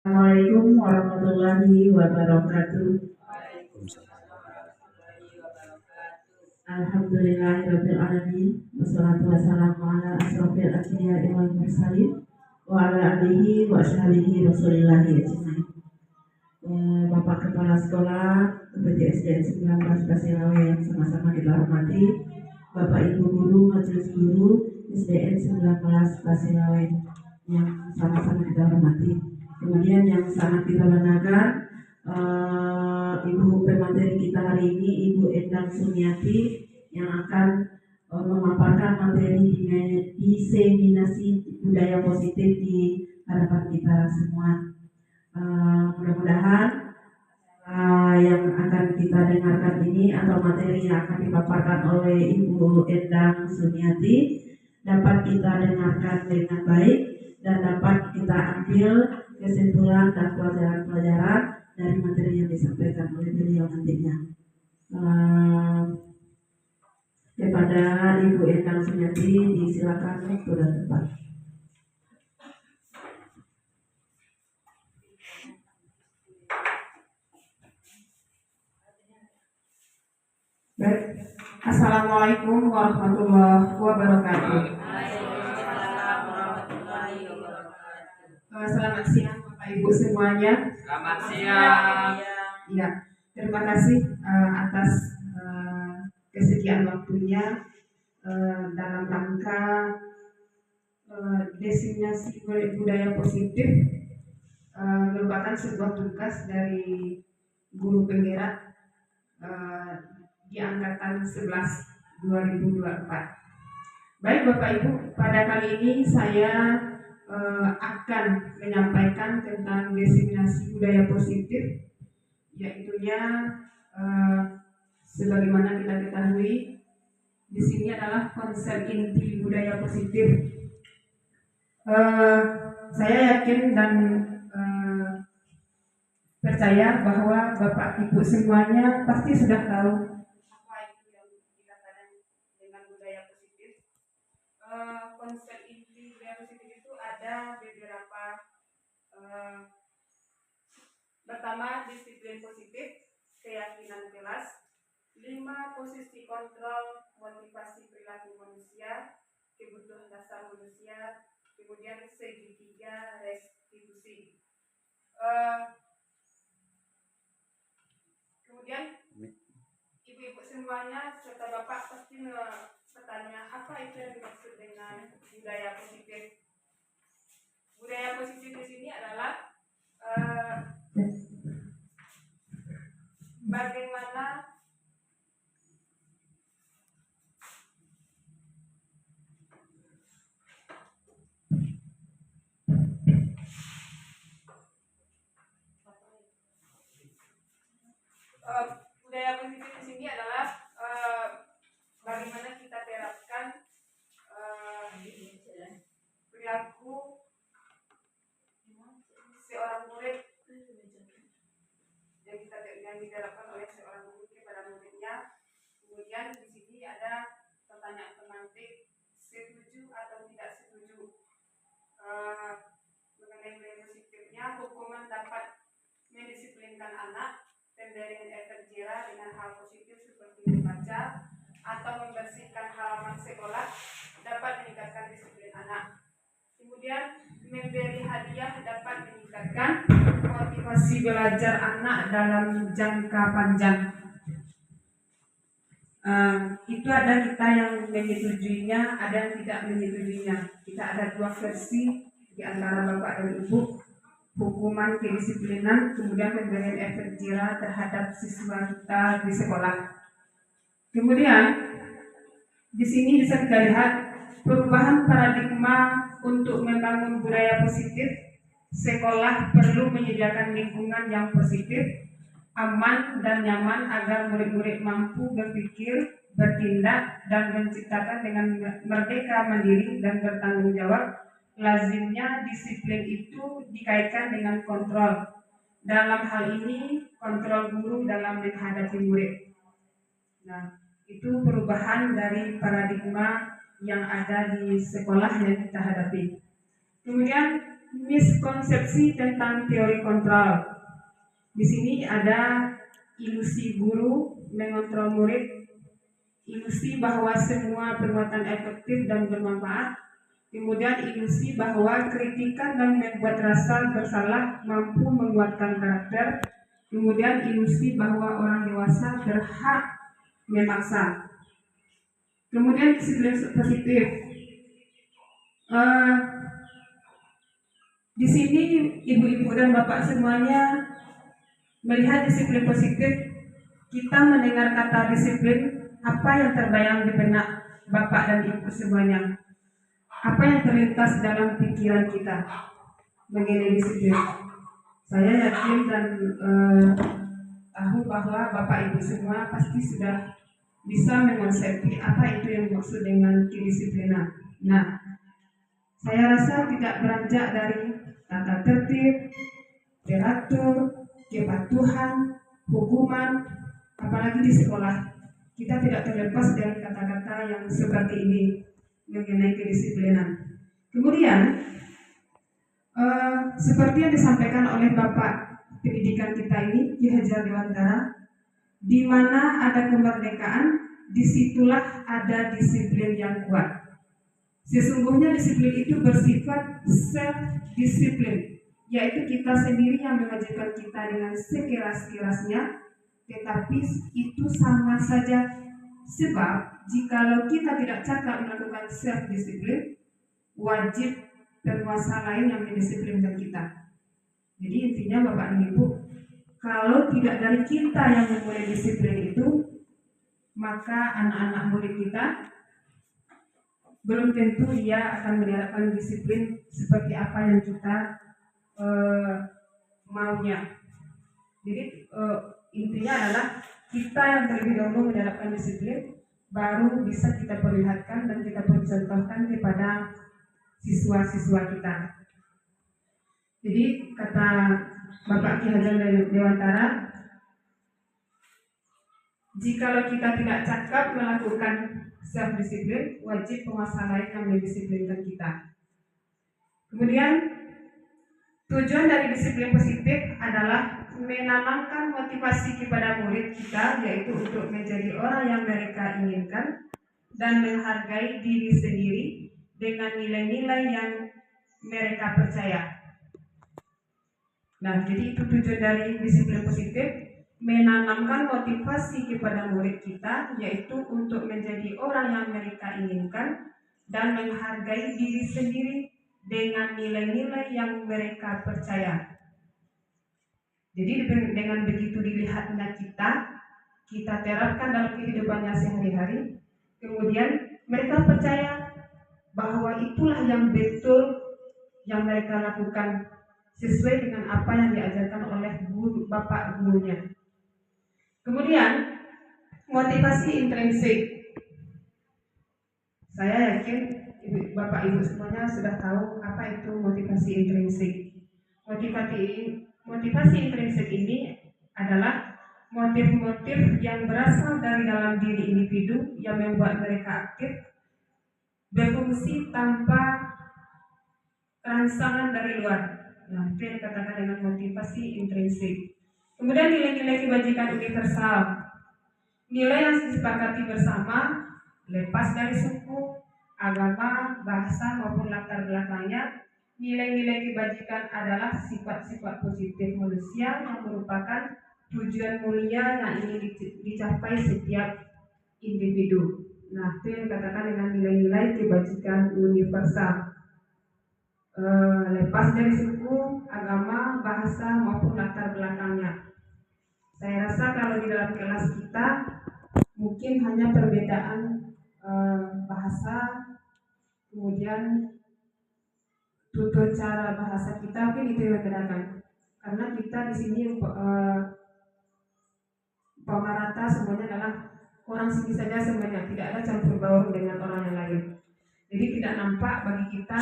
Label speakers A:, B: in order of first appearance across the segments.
A: Assalamualaikum warahmatullahi wabarakatuh. Alhamdulillahirabbil alamin. Wassalatu wassalamu ala asrofil anbiya'i wal mursalin wa ala alihi wa ashabihi rasulillahi ajmain. Bapak Kepala Sekolah BPJSDN 19 Basilawe yang sama-sama kita hormati, Bapak Ibu Guru Majelis Guru SDN 19 Basilawe yang sama-sama kita hormati. Kemudian yang sangat kita banggakan, Ibu pemateri kita hari ini, Ibu Endang Sumiati, yang akan memaparkan materi diseminasi budaya positif di hadapan kita semua. Mudah-mudahan yang akan kita dengarkan ini atau materi yang akan dipaparkan oleh Ibu Endang Sumiati dapat kita dengarkan dengan baik dan dapat kita ambil kesimpulan dan pelajaran-pelajaran dari materi yang disampaikan oleh beliau nantinya. Kepada Ibu Endang Sumiati disilakan waktu dan tempat. Baik. Assalamualaikum warahmatullahi wabarakatuh. Selamat siang Bapak Ibu semuanya.
B: Selamat siang.
A: Ya, terima kasih atas kesediaan waktunya dalam rangka destinasi budaya positif merupakan sebuah tugas dari guru penggerak di angkatan 11 2024. Baik Bapak Ibu, pada kali ini saya akan menyampaikan tentang destinasi budaya positif, yaitunya sebagaimana kita ketahui di sini adalah konsep inti budaya positif. Saya yakin dan percaya bahwa Bapak Ibu semuanya pasti sudah tahu apa itu yang dikatakan dengan budaya positif. Konsep inti budaya positif itu ada beberapa. Pertama, disiplin positif, keyakinan kelas. 5, posisi kontrol, motivasi perilaku manusia, kebutuhan dasar manusia. Kemudian segitiga restitusi. Kemudian ibu-ibu semuanya serta bapak pasti bertanya apa itu yang dimaksud dengan budaya positif. Budaya positif di sini adalah bagaimana budaya positif di sini adalah bagaimana kita terapkan perilaku seorang murid yang diterapkan oleh seorang guru kepada muridnya. Kemudian di sini ada pertanyaan pemantik, setuju atau tidak setuju mengenai budaya positifnya. Hukuman dapat mendisiplinkan anak. Pemberian efek jera dengan hal positif seperti membaca atau membersihkan halaman sekolah dapat meningkatkan disiplin anak. Kemudian memberi hadiah dapat meningkatkan motivasi belajar anak dalam jangka panjang. Itu ada kita yang menyetujuinya, ada yang tidak menyetujuinya. Kita ada dua versi di antara bapak dan ibu. Hukuman kedisiplinan, kemudian pemberian efek jera terhadap siswa kita di sekolah. Kemudian di sini bisa kita lihat perubahan paradigma untuk membangun budaya positif. Sekolah perlu menyediakan lingkungan yang positif, aman dan nyaman agar murid-murid mampu berpikir, bertindak dan menciptakan dengan merdeka, mandiri dan bertanggung jawab. Lazimnya disiplin itu dikaitkan dengan kontrol. Dalam hal ini kontrol guru dalam menghadapi murid. Nah, itu perubahan dari paradigma yang ada di sekolah yang kita hadapi. Kemudian miskonsepsi tentang teori kontrol. Di sini ada ilusi guru mengontrol murid, ilusi bahwa semua perbuatan efektif dan bermanfaat, kemudian ilusi bahwa kritikan dan membuat rasa bersalah mampu menguatkan karakter, kemudian ilusi bahwa orang dewasa berhak memaksa. Kemudian disiplin positif. Di sini ibu-ibu dan bapak semuanya melihat disiplin positif. Kita mendengar kata disiplin, apa yang terbayang di benak bapak dan ibu semuanya? Apa yang terlintas dalam pikiran kita mengenai disiplin? Saya yakin dan tahu bahwa bapak ibu semua pasti sudah bisa mengonsepsi apa itu yang dimaksud dengan kedisiplinan. Nah, saya rasa tidak beranjak dari tata tertib, teratur, kepatuhan, hukuman, apalagi di sekolah. Kita tidak terlepas dari kata-kata yang seperti ini mengenai kedisiplinan. Kemudian, seperti yang disampaikan oleh Bapak Pendidikan kita ini, Ki Hajar Dewantara, di mana ada kemerdekaan, disitulah ada disiplin yang kuat. Sesungguhnya disiplin itu bersifat self-disiplin, yaitu kita sendiri yang mengajarkan kita dengan sekeras-kerasnya, tetapi itu sama saja. Sebab jikalau kita tidak cakap melakukan self-disiplin, wajib penguasa lain yang mendisiplinkan kita. Jadi intinya Bapak dan Ibu, kalau tidak dari kita yang memulai disiplin itu, maka anak-anak murid kita belum tentu dia akan menerapkan disiplin seperti apa yang kita maunya. Jadi intinya adalah kita yang terlebih dahulu menerapkan disiplin, baru bisa kita perlihatkan dan kita percontohkan kepada siswa-siswa kita. Jadi kata Bapak Ki Hajar Dewantara, jikalau kita tidak cakap melakukan self-disiplin, wajib penguasa lain yang mendisiplinkan kita. Kemudian tujuan dari disiplin positif adalah menanamkan motivasi kepada murid kita, yaitu untuk menjadi orang yang mereka inginkan dan menghargai diri sendiri dengan nilai-nilai yang mereka percaya. Nah, jadi itu tujuan dari disiplin positif, menanamkan motivasi kepada murid kita, yaitu untuk menjadi orang yang mereka inginkan dan menghargai diri sendiri dengan nilai-nilai yang mereka percaya. Jadi dengan begitu dilihatnya kita terapkan dalam kehidupannya sehari-hari, kemudian mereka percaya bahwa itulah yang betul yang mereka lakukan sesuai dengan apa yang diajarkan oleh bapak gurunya. Kemudian motivasi intrinsik. Saya yakin bapak ibu semuanya sudah tahu apa itu motivasi intrinsik. Motivasi intrinsik ini adalah motif-motif yang berasal dari dalam diri individu yang membuat mereka aktif, berfungsi tanpa rangsangan dari luar. Nah, itu yang dikatakan dengan motivasi intrinsik. Kemudian nilai-nilai kebajikan universal, nilai yang disepakati bersama, lepas dari suku, agama, bahasa maupun latar belakangnya. Nilai-nilai kebajikan adalah sifat-sifat positif manusia yang merupakan tujuan mulia yang ingin dicapai setiap individu. Nah, itu yang dikatakan dengan nilai-nilai kebajikan universal. Lepas dari suku, agama, bahasa maupun latar belakangnya. Saya rasa kalau di dalam kelas kita mungkin hanya perbedaan bahasa, kemudian tutur cara bahasa kita mungkin itu yang membedakan. Karena kita di sini rata semuanya adalah orang sini saja semuanya, tidak ada campur baur dengan orang yang lain. Jadi tidak nampak bagi kita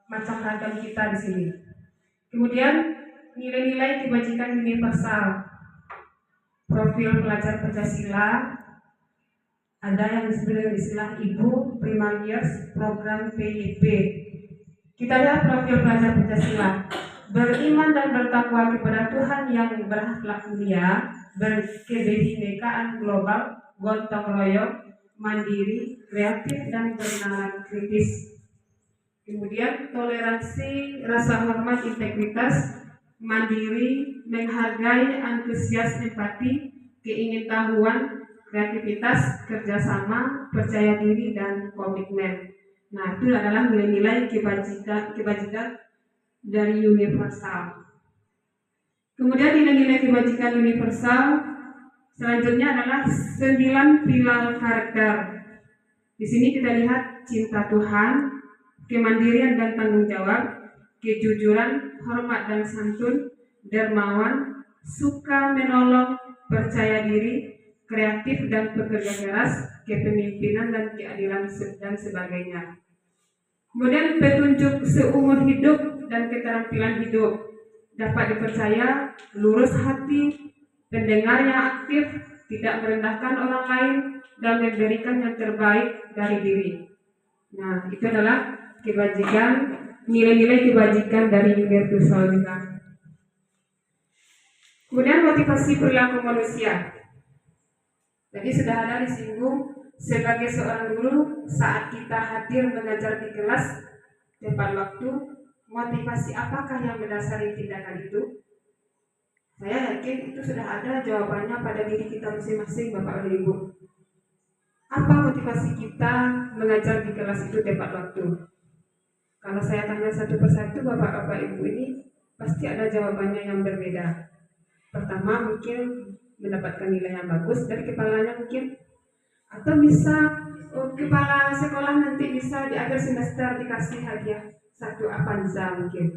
A: macam ragam kita di sini. Kemudian nilai-nilai kebajikan universal, profil pelajar Pancasila, ada yang disebut dengan istilah Ibu Prima Years Program PYP. Kita lihat profil pelajar Pancasila. Beriman dan bertakwa kepada Tuhan yang berakhlak mulia, berkebinekaan global, gotong royong, mandiri, kreatif dan bernalar kritis. Kemudian toleransi, rasa hormat, integritas, mandiri, menghargai, antusias, empati, keingintahuan, kreativitas, kerjasama, percaya diri dan komitmen. Nah, itu adalah nilai-nilai kebajikan dari universal. Kemudian nilai-nilai kebajikan universal selanjutnya adalah 9 pilar karakter. Di sini kita lihat cinta Tuhan, kemandirian dan tanggung jawab, kejujuran, hormat dan santun, dermawan, suka menolong, percaya diri, kreatif dan pekerja keras, kepemimpinan dan keadilan dan sebagainya. Kemudian petunjuk seumur hidup dan keterampilan hidup, dapat dipercaya, lurus hati, pendengar yang aktif, tidak merendahkan orang lain, dan memberikan yang terbaik dari diri. Nah, itu adalah kebajikan, nilai-nilai kebajikan dari universal juga. Kemudian motivasi perilaku manusia. Jadi sudah ada disinggung sebagai seorang guru saat kita hadir mengajar di kelas tepat waktu, motivasi apakah yang mendasari tindakan itu? Saya yakin itu sudah ada jawabannya pada diri kita masing-masing, Bapak dan Ibu. Apa motivasi kita mengajar di kelas itu tepat waktu? Kalau saya tanya satu persatu Bapak-Bapak Ibu ini, pasti ada jawabannya yang berbeda. Pertama mungkin mendapatkan nilai yang bagus dari kepalanya mungkin, atau bisa kepala sekolah nanti bisa di akhir semester dikasih hadiah 1 Avanza mungkin.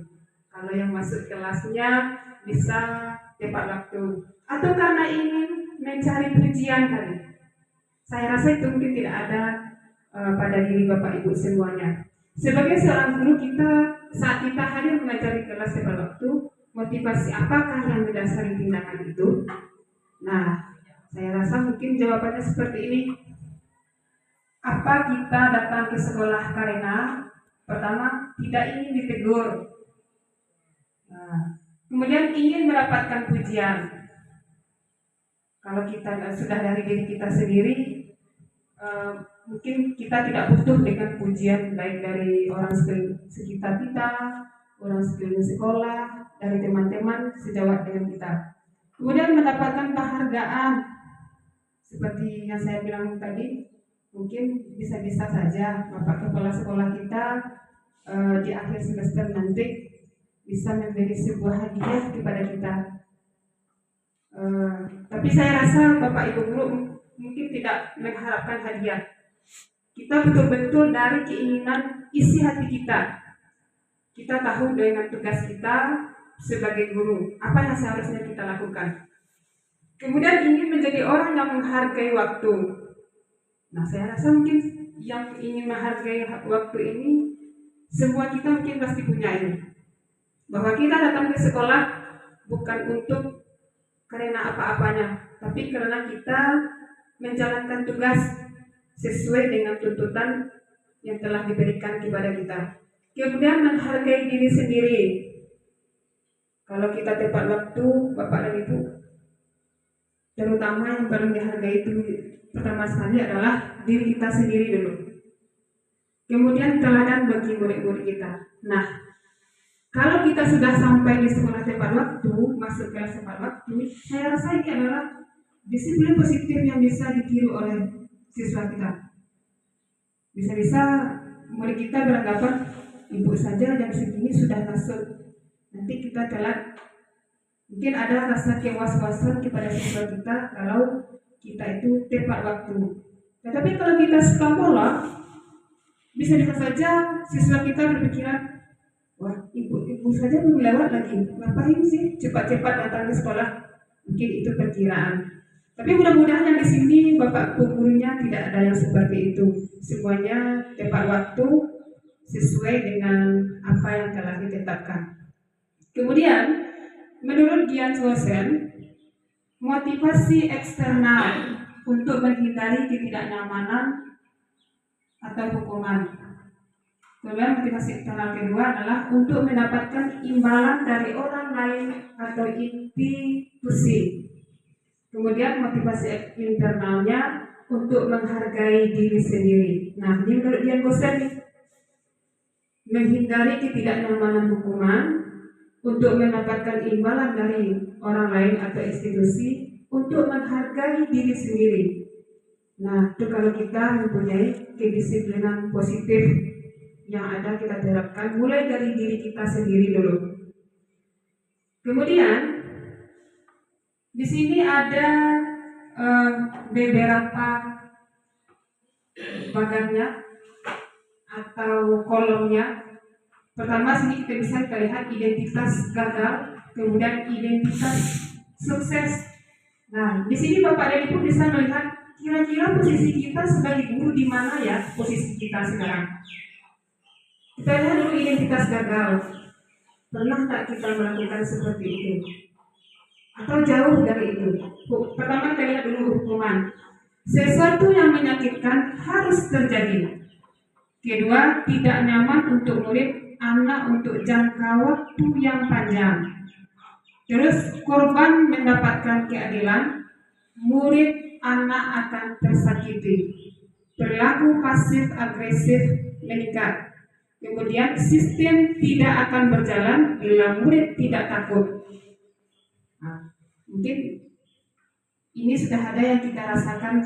A: Kalau yang masuk kelasnya bisa tepat waktu, atau karena ingin mencari pujian tadi. Saya rasa itu mungkin tidak ada pada diri Bapak Ibu semuanya. Sebagai seorang guru kita, saat kita hadir mengajar di kelas tepat waktu, motivasi apakah yang mendasari tindakan itu? Nah, saya rasa mungkin jawabannya seperti ini. Apa kita datang ke sekolah karena pertama tidak ingin ditegur, kemudian ingin mendapatkan pujian. Kalau kita sudah dari diri kita sendiri, mungkin kita tidak butuh dengan pujian baik dari orang sekitar kita, orang sekeliling sekolah, dari teman-teman sejawat dengan kita. Kemudian mendapatkan penghargaan seperti yang saya bilang tadi, mungkin bisa-bisa saja Bapak Kepala Sekolah kita di akhir semester nanti bisa memberi sebuah hadiah kepada kita. Tapi saya rasa Bapak Ibu Guru mungkin tidak mengharapkan hadiah. Kita betul-betul dari keinginan isi hati kita. Kita tahu dengan tugas kita sebagai guru, apa yang seharusnya kita lakukan. Kemudian ingin menjadi orang yang menghargai waktu. Nah, saya rasa mungkin yang ingin menghargai waktu ini semua kita mungkin pasti punya ini. Bahwa kita datang ke sekolah bukan untuk karena apa-apanya, tapi karena kita menjalankan tugas sesuai dengan tuntutan yang telah diberikan kepada kita. Kemudian menghargai diri sendiri. Kalau kita tepat waktu, Bapak dan Ibu, terutama yang paling dihargai itu pertama sekali adalah diri kita sendiri dulu. Kemudian teladan bagi murid-murid kita. Nah, kalau kita sudah sampai di sekolah tepat waktu, masuk kelas tepat waktu, saya rasa ini adalah disiplin positif yang bisa ditiru oleh siswa kita. Bisa-bisa murid kita beranggapan ibu saja jam segini sudah masuk, nanti kita telat. Mungkin ada rasa kewas-wasan kepada siswa kita kalau kita itu tepat waktu. Tetapi kalau kita suka pola, bisa saja siswa kita berpikiran, wah ibu saja belum lewat lagi, ngapain sih cepat-cepat datang ke sekolah? Mungkin itu perkiraan. Tapi mudah-mudahan yang di sini Bapak gurunya tidak ada yang seperti itu. Semuanya tepat waktu sesuai dengan apa yang telah ditetapkan. Kemudian menurut Dian Swosen, motivasi eksternal untuk menghindari ketidaknyamanan atau hukuman. Kemudian motivasi eksternal kedua adalah untuk mendapatkan imbalan dari orang lain atau institusi. Kemudian motivasi internalnya untuk menghargai diri sendiri. Nah, ini menurut Dian Koster nih, menghindari ketidaknyamanan hukuman untuk mendapatkan imbalan dari orang lain atau institusi untuk menghargai diri sendiri. Nah, itu kalau kita mempunyai kedisiplinan positif yang ada kita terapkan mulai dari diri kita sendiri dulu. Kemudian di sini ada beberapa bagannya atau kolomnya. Pertama sini kita bisa lihat identitas gagal, kemudian identitas sukses. Nah, di sini Bapak dan Ibu bisa melihat kira-kira posisi kita sebagai guru di mana ya posisi kita sekarang. Kita lihat dulu identitas gagal. Pernah tak kita melakukan seperti itu? Atau jauh dari itu? Pertama kita lihat dulu hukuman. Sesuatu yang menyakitkan harus terjadi. Kedua, tidak nyaman untuk murid anak untuk jangka waktu yang panjang. Terus, korban mendapatkan keadilan, murid anak akan tersakiti. Perilaku pasif agresif meningkat. Kemudian sistem tidak akan berjalan bila murid tidak takut. Nah, mungkin ini sudah ada yang kita rasakan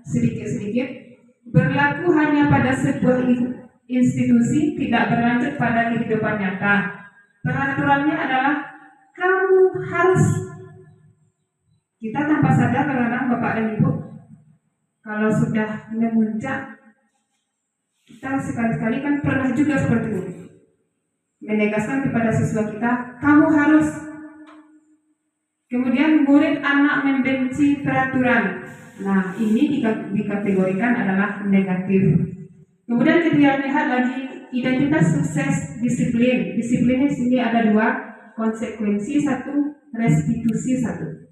A: sedikit-sedikit. Berlaku hanya pada sebuah institusi, tidak berlanjut pada kehidupan nyata. Peraturannya adalah kamu harus. Kita tanpa sadar kadang-kadang Bapak dan Ibu, kalau sudah memuncak, kita sekali-kali kan pernah juga seperti itu, menegaskan kepada siswa kita, kamu harus. Kemudian murid anak membenci peraturan. Nah, ini dikategorikan adalah negatif. Kemudian kita lihat lagi identitas sukses disiplin. Disiplinnya di sini ada dua, konsekuensi satu, restitusi satu.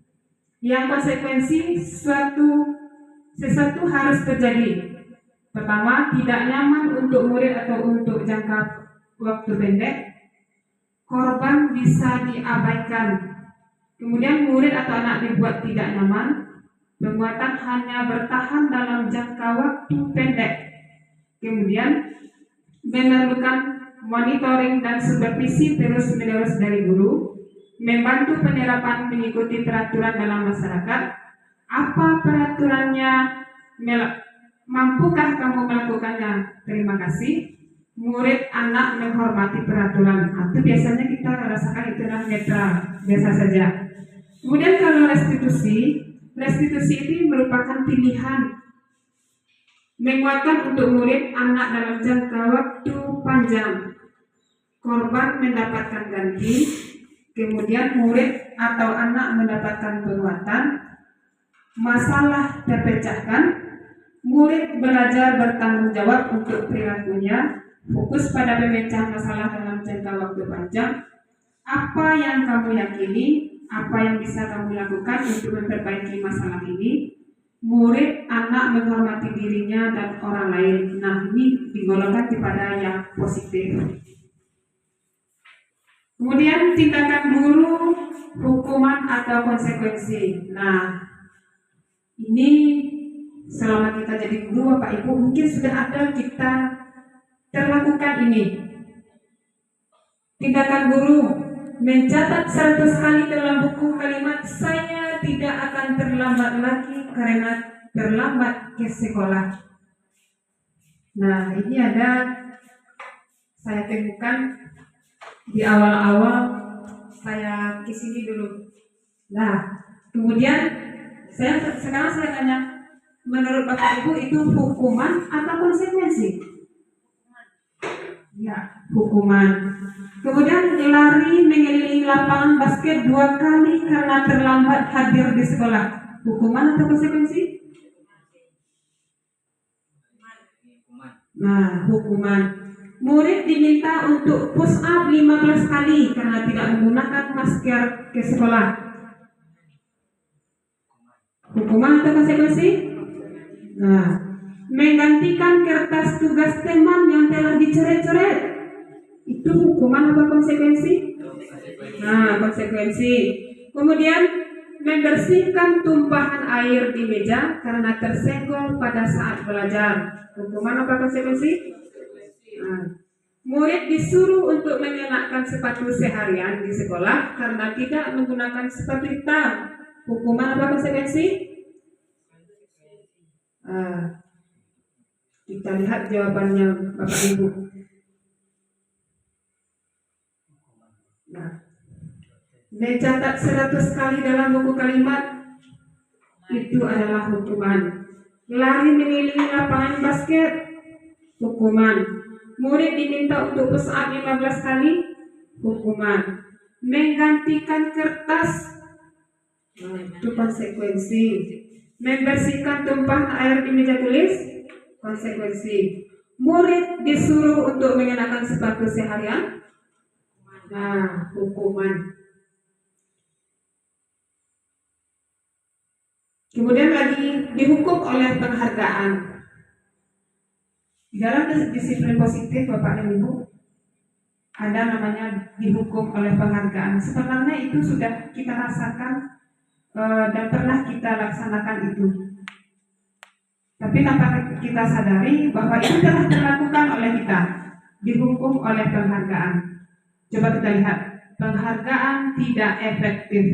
A: Yang konsekuensi sesuatu harus terjadi. Pertama, tidak nyaman untuk murid atau untuk jangka waktu pendek. Korban bisa diabaikan. Kemudian murid atau anak dibuat tidak nyaman. Penguatan hanya bertahan dalam jangka waktu pendek. Kemudian memerlukan monitoring dan supervisi terus-menerus dari guru. Membantu penerapan mengikuti peraturan dalam masyarakat. Apa peraturannya? Mampukah kamu melakukannya? Terima kasih. Murid anak menghormati peraturan. Itu biasanya kita rasakan itu adalah netral, biasa saja. Kemudian kalau restitusi ini merupakan pilihan menguatkan untuk murid anak dalam jangka waktu panjang. Korban mendapatkan ganti, kemudian murid atau anak mendapatkan penguatan, masalah terpecahkan. Murid belajar bertanggung jawab untuk perilakunya, fokus pada pemecahan masalah dalam jangka waktu panjang. Apa yang kamu yakini, apa yang bisa kamu lakukan untuk memperbaiki masalah ini. Murid anak menghormati dirinya dan orang lain. Nah, ini digolongkan kepada yang positif. Kemudian tindakan guru, hukuman atau konsekuensi. Nah, ini selama kita jadi guru, Bapak Ibu, mungkin sudah ada kita terlakukan ini. Tindakan guru, mencatat 100 kali dalam buku kalimat saya tidak akan terlambat lagi karena terlambat ke sekolah. Nah, ini ada saya temukan di awal-awal saya kesini dulu. Nah, kemudian sekarang saya tanya, menurut Bapak Ibu itu hukuman atau konsekuensi? Ya, hukuman. Kemudian lari mengelilingi lapangan basket 2 kali karena terlambat hadir di sekolah. Hukuman atau konsekuensi? Nah, hukuman. Murid diminta untuk push up 15 kali karena tidak menggunakan masker ke sekolah. Hukuman atau konsekuensi? Nah, menggantikan kertas tugas teman yang telah dicoret-coret. Itu hukuman apa konsekuensi? Nah, konsekuensi. Kemudian membersihkan tumpahan air di meja karena tersenggol pada saat belajar. Hukuman apa konsekuensi? Nah, murid disuruh untuk mengenakan sepatu seharian di sekolah karena tidak menggunakan sepatu hitam. Hukuman apa konsekuensi? Kita lihat jawabannya Bapak Ibu. Nah, mencatat 100 kali dalam buku kalimat itu adalah hukuman. Lari mengelilingi lapangan basket, hukuman. Murid diminta untuk push up 15 kali, hukuman. Menggantikan kertas, itu konsekuensi. Membersihkan tumpahan air di meja tulis, konsekuensi. Murid disuruh untuk mengenakan sepatu seharian, nah, hukuman. Kemudian lagi dihukum oleh penghargaan. Di dalam disiplin positif Bapak dan Ibu ada namanya dihukum oleh penghargaan. Sebenarnya itu sudah kita rasakan dan pernah kita laksanakan itu. Tapi tanpa kita sadari bahwa itu telah dilakukan oleh kita, dihukum oleh penghargaan. Coba kita lihat, penghargaan tidak efektif.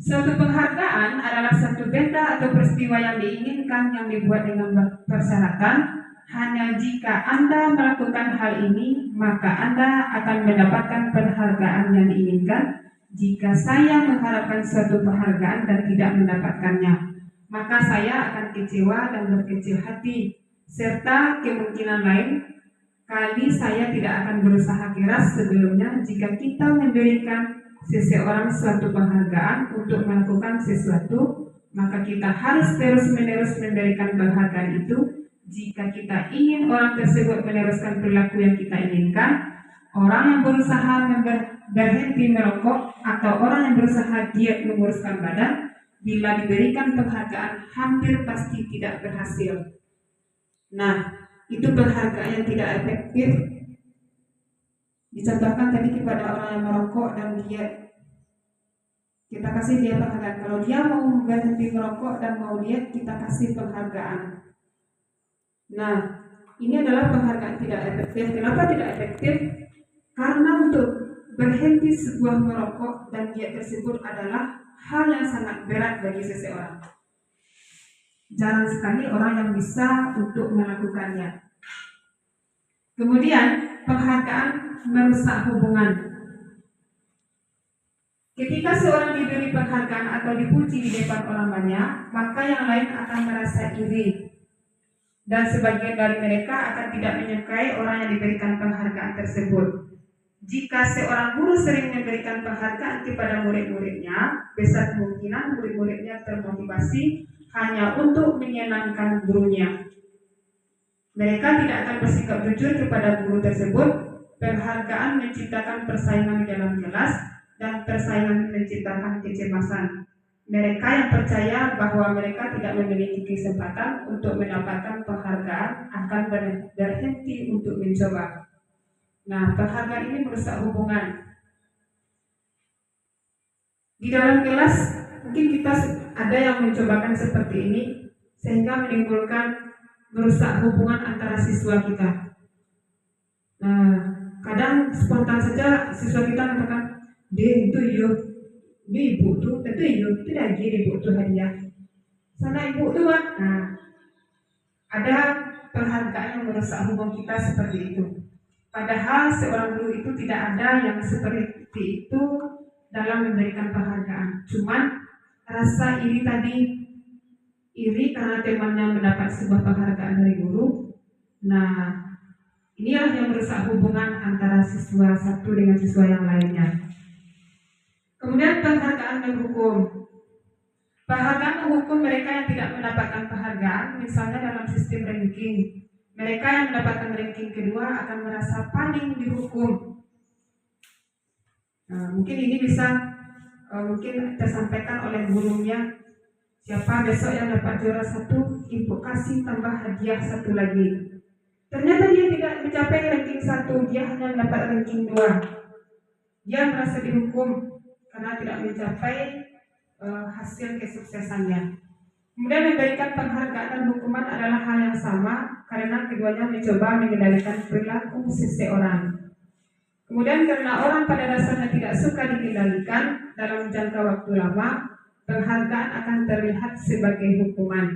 A: Suatu penghargaan adalah satu benda atau peristiwa yang diinginkan yang dibuat dengan persyaratan. Hanya jika Anda melakukan hal ini, maka Anda akan mendapatkan penghargaan yang diinginkan. Jika saya mengharapkan suatu penghargaan dan tidak mendapatkannya, maka saya akan kecewa dan berkecil hati, serta kemungkinan lain kali saya tidak akan berusaha keras sebelumnya. Jika kita memberikan seseorang suatu penghargaan untuk melakukan sesuatu, maka kita harus terus-menerus memberikan penghargaan itu. Jika kita ingin orang tersebut meneruskan perilaku yang kita inginkan, orang yang berusaha berhenti merokok atau orang yang berusaha diet menguruskan badan, bila diberikan penghargaan hampir pasti tidak berhasil. Nah, itu penghargaan yang tidak efektif. Dicontohkan tadi kepada orang yang merokok dan diet, kita kasih dia penghargaan. Kalau dia mau berhenti merokok dan mau diet, kita kasih penghargaan. Nah, ini adalah penghargaan tidak efektif. Kenapa tidak efektif? Karena untuk berhenti sebuah merokok dan diet tersebut adalah hal yang sangat berat bagi seseorang. Jarang sekali orang yang bisa untuk melakukannya. Kemudian, penghargaan merusak hubungan. Ketika seorang diberi penghargaan atau dipuji di depan orang banyak, maka yang lain akan merasa iri. Dan sebagian dari mereka akan tidak menyukai orang yang diberikan penghargaan tersebut. Jika seorang guru sering memberikan penghargaan kepada murid-muridnya, besar kemungkinan murid-muridnya termotivasi hanya untuk menyenangkan gurunya. Mereka tidak akan bersikap jujur kepada guru tersebut. Penghargaan menciptakan persaingan di dalam kelas, dan persaingan menciptakan kecemasan. Mereka yang percaya bahwa mereka tidak memiliki kesempatan untuk mendapatkan penghargaan akan berhenti untuk mencoba. Nah, penghargaan ini merusak hubungan. Di dalam kelas mungkin kita ada yang mencobakan seperti ini, sehingga menimbulkan merusak hubungan antara siswa kita. Nah, kadang spontan saja siswa kita mengatakan, "Dia itu yo, dia ibu tuh, tentu yo, itu lagi ibu tuh hadiah. Sana ibu tuh ah." Nah, ada penghargaan yang merusak hubungan kita seperti itu. Padahal seorang guru itu tidak ada yang seperti itu dalam memberikan penghargaan. Cuman rasa iri tadi, iri karena temannya mendapat sebuah penghargaan dari guru. Nah, inilah yang merusak hubungan antara siswa satu dengan siswa yang lainnya. Kemudian penghargaan menghukum. Penghargaan menghukum mereka yang tidak mendapatkan penghargaan, misalnya dalam sistem ranking. Mereka yang mendapatkan ranking kedua akan merasa paling dihukum. Nah, mungkin ini bisa mungkin tersampaikan oleh gurunya Siapa besok yang dapat juara 1, ibu kasih tambah hadiah 1 lagi. Ternyata dia tidak mencapai ranking 1, dia hanya mendapat ranking 2. Dia merasa dihukum karena tidak mencapai hasil kesuksesannya. Kemudian memberikan penghargaan dan hukuman adalah hal yang sama karena keduanya mencoba mengendalikan perilaku seseorang. Kemudian karena orang pada dasarnya tidak suka dikendalikan dalam jangka waktu lama, penghargaan akan terlihat sebagai hukuman.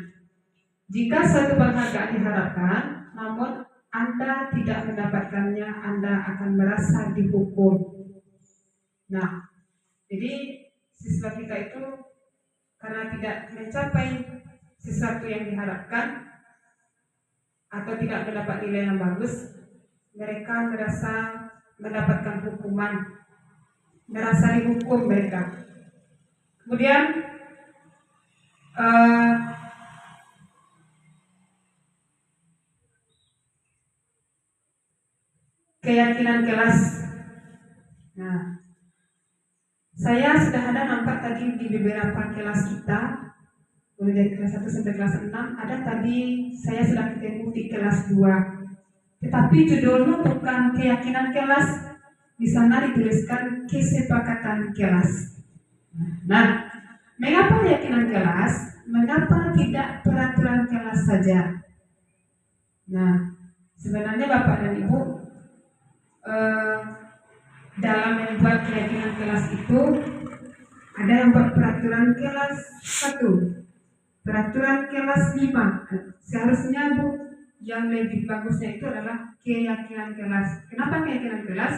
A: Jika suatu penghargaan diharapkan, namun Anda tidak mendapatkannya, Anda akan merasa dihukum. Nah, jadi siswa kita itu karena tidak mencapai sesuatu yang diharapkan atau tidak mendapat nilai yang bagus, mereka merasa mendapatkan hukuman, merasa dihukum mereka. Kemudian keyakinan kelas. Nah, saya sudah ada nampak tadi di beberapa kelas kita, mulai dari kelas 1 sampai kelas 6, ada tadi saya sudah ketemu di kelas 2. Tetapi judulnya bukan keyakinan kelas, di sana dituliskan kesepakatan kelas. Nah, mengapa keyakinan kelas? Mengapa tidak peraturan kelas saja? Nah, sebenarnya Bapak dan Ibu dalam membuat keyakinan kelas itu ada yang buat peraturan kelas 1, peraturan kelas 5. Seharusnya Bu, yang lebih bagusnya itu adalah keyakinan kelas. Kenapa keyakinan kelas?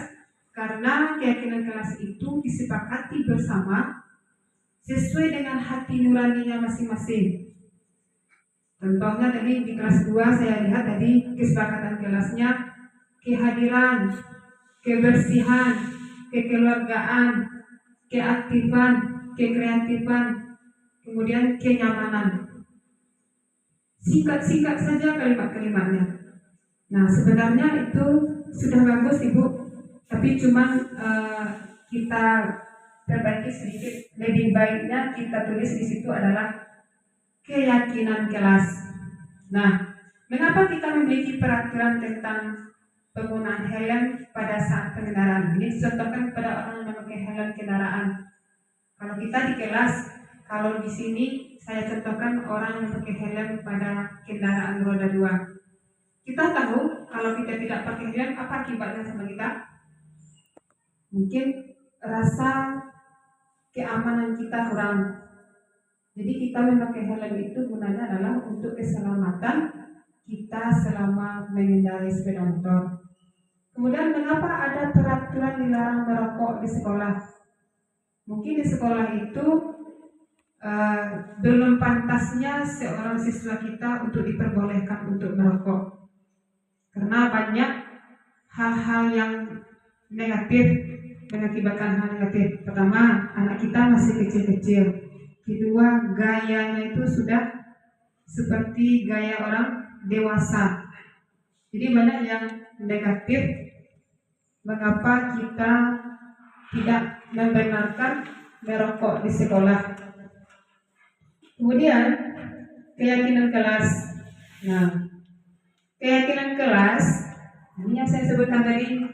A: Karena keyakinan kelas itu disepakati bersama sesuai dengan hati nuraninya masing-masing. Contohnya tadi di kelas 2 saya lihat tadi kesepakatan kelasnya kehadiran, kebersihan, kekeluargaan, keaktifan, kekreatifan, kemudian kenyamanan. Singkat-singkat saja kalimat-kalimatnya. Nah, sebenarnya itu sudah bagus Ibu, tapi cuma kita perbaiki sedikit. Lebih baiknya kita tulis di situ adalah keyakinan kelas. Nah, mengapa kita memiliki peraturan tentang penggunaan helm pada saat pengendaraan? Ini dicontohkan kepada orang yang memakai helm kendaraan. Kalau kita di kelas, kalau di sini saya contohkan orang yang pakai helm pada kendaraan roda 2. Kita tahu kalau kita tidak pakai helm, apa akibatnya sama kita? Mungkin rasa keamanan kita kurang. Jadi kita memakai helm itu gunanya adalah untuk keselamatan kita selama mengendarai sepeda motor. Kemudian mengapa ada peraturan dilarang merokok di sekolah? Mungkin di sekolah itu belum pantasnya seorang siswa kita untuk diperbolehkan untuk merokok, karena banyak hal-hal yang negatif mengakibatkan hal negatif. Pertama, anak kita masih kecil-kecil. Kedua, gayanya itu sudah seperti gaya orang dewasa. Jadi banyak yang negatif. Mengapa kita tidak membenarkan merokok di sekolah? Kemudian keyakinan kelas. Nah, keyakinan kelas ini yang saya sebutkan tadi,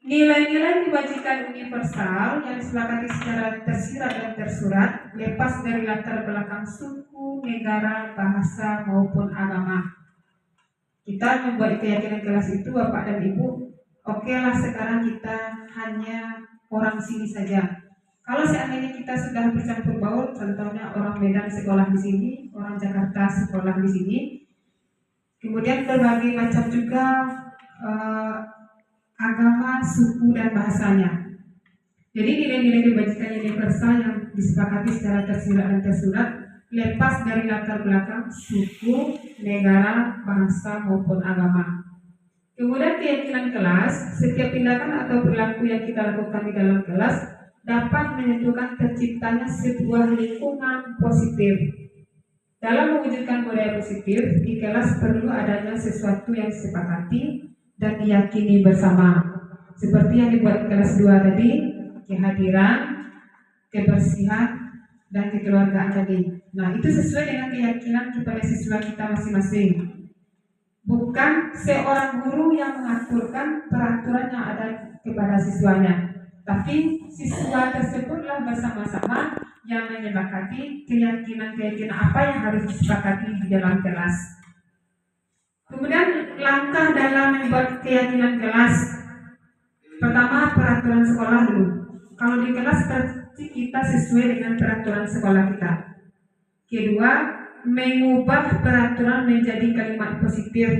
A: nilai-nilai kebajikan universal yang disepakati secara tersirat dan tersurat, lepas dari latar belakang suku, negara, bahasa maupun agama. Kita membuat keyakinan kelas itu Bapak dan Ibu, oke lah sekarang kita hanya orang sini saja. Kalau seandainya kita sudah bercampur baur, contohnya orang Medan sekolah di sini, orang Jakarta sekolah di sini, kemudian berbagai macam juga agama, suku, dan bahasanya. Jadi nilai-nilai kebajikan universal yang disepakati secara tersirat dan tersurat, lepas dari latar belakang suku, negara, bahasa maupun agama. Kemudian keyakinan kelas, setiap tindakan atau perilaku yang kita lakukan di dalam kelas dapat menentukan terciptanya sebuah lingkungan positif. Dalam mewujudkan budaya positif, di kelas perlu adanya sesuatu yang disepakati dan diyakini bersama. Seperti yang dibuat kelas 2 tadi, kehadiran, kebersihan, dan kekeluargaan tadi. Nah, itu sesuai dengan keyakinan kepada siswa kita masing-masing. Bukan seorang guru yang mengaturkan peraturan yang ada kepada siswanya, tapi siswa tersebutlah bersama-sama yang menyepakati keyakinan-keyakinan apa yang harus disepakati di dalam kelas. Kemudian langkah dalam membuat keyakinan kelas. Pertama, peraturan sekolah dulu. Kalau di kelas pasti kita sesuai dengan peraturan sekolah kita. Kedua, mengubah peraturan menjadi kalimat positif.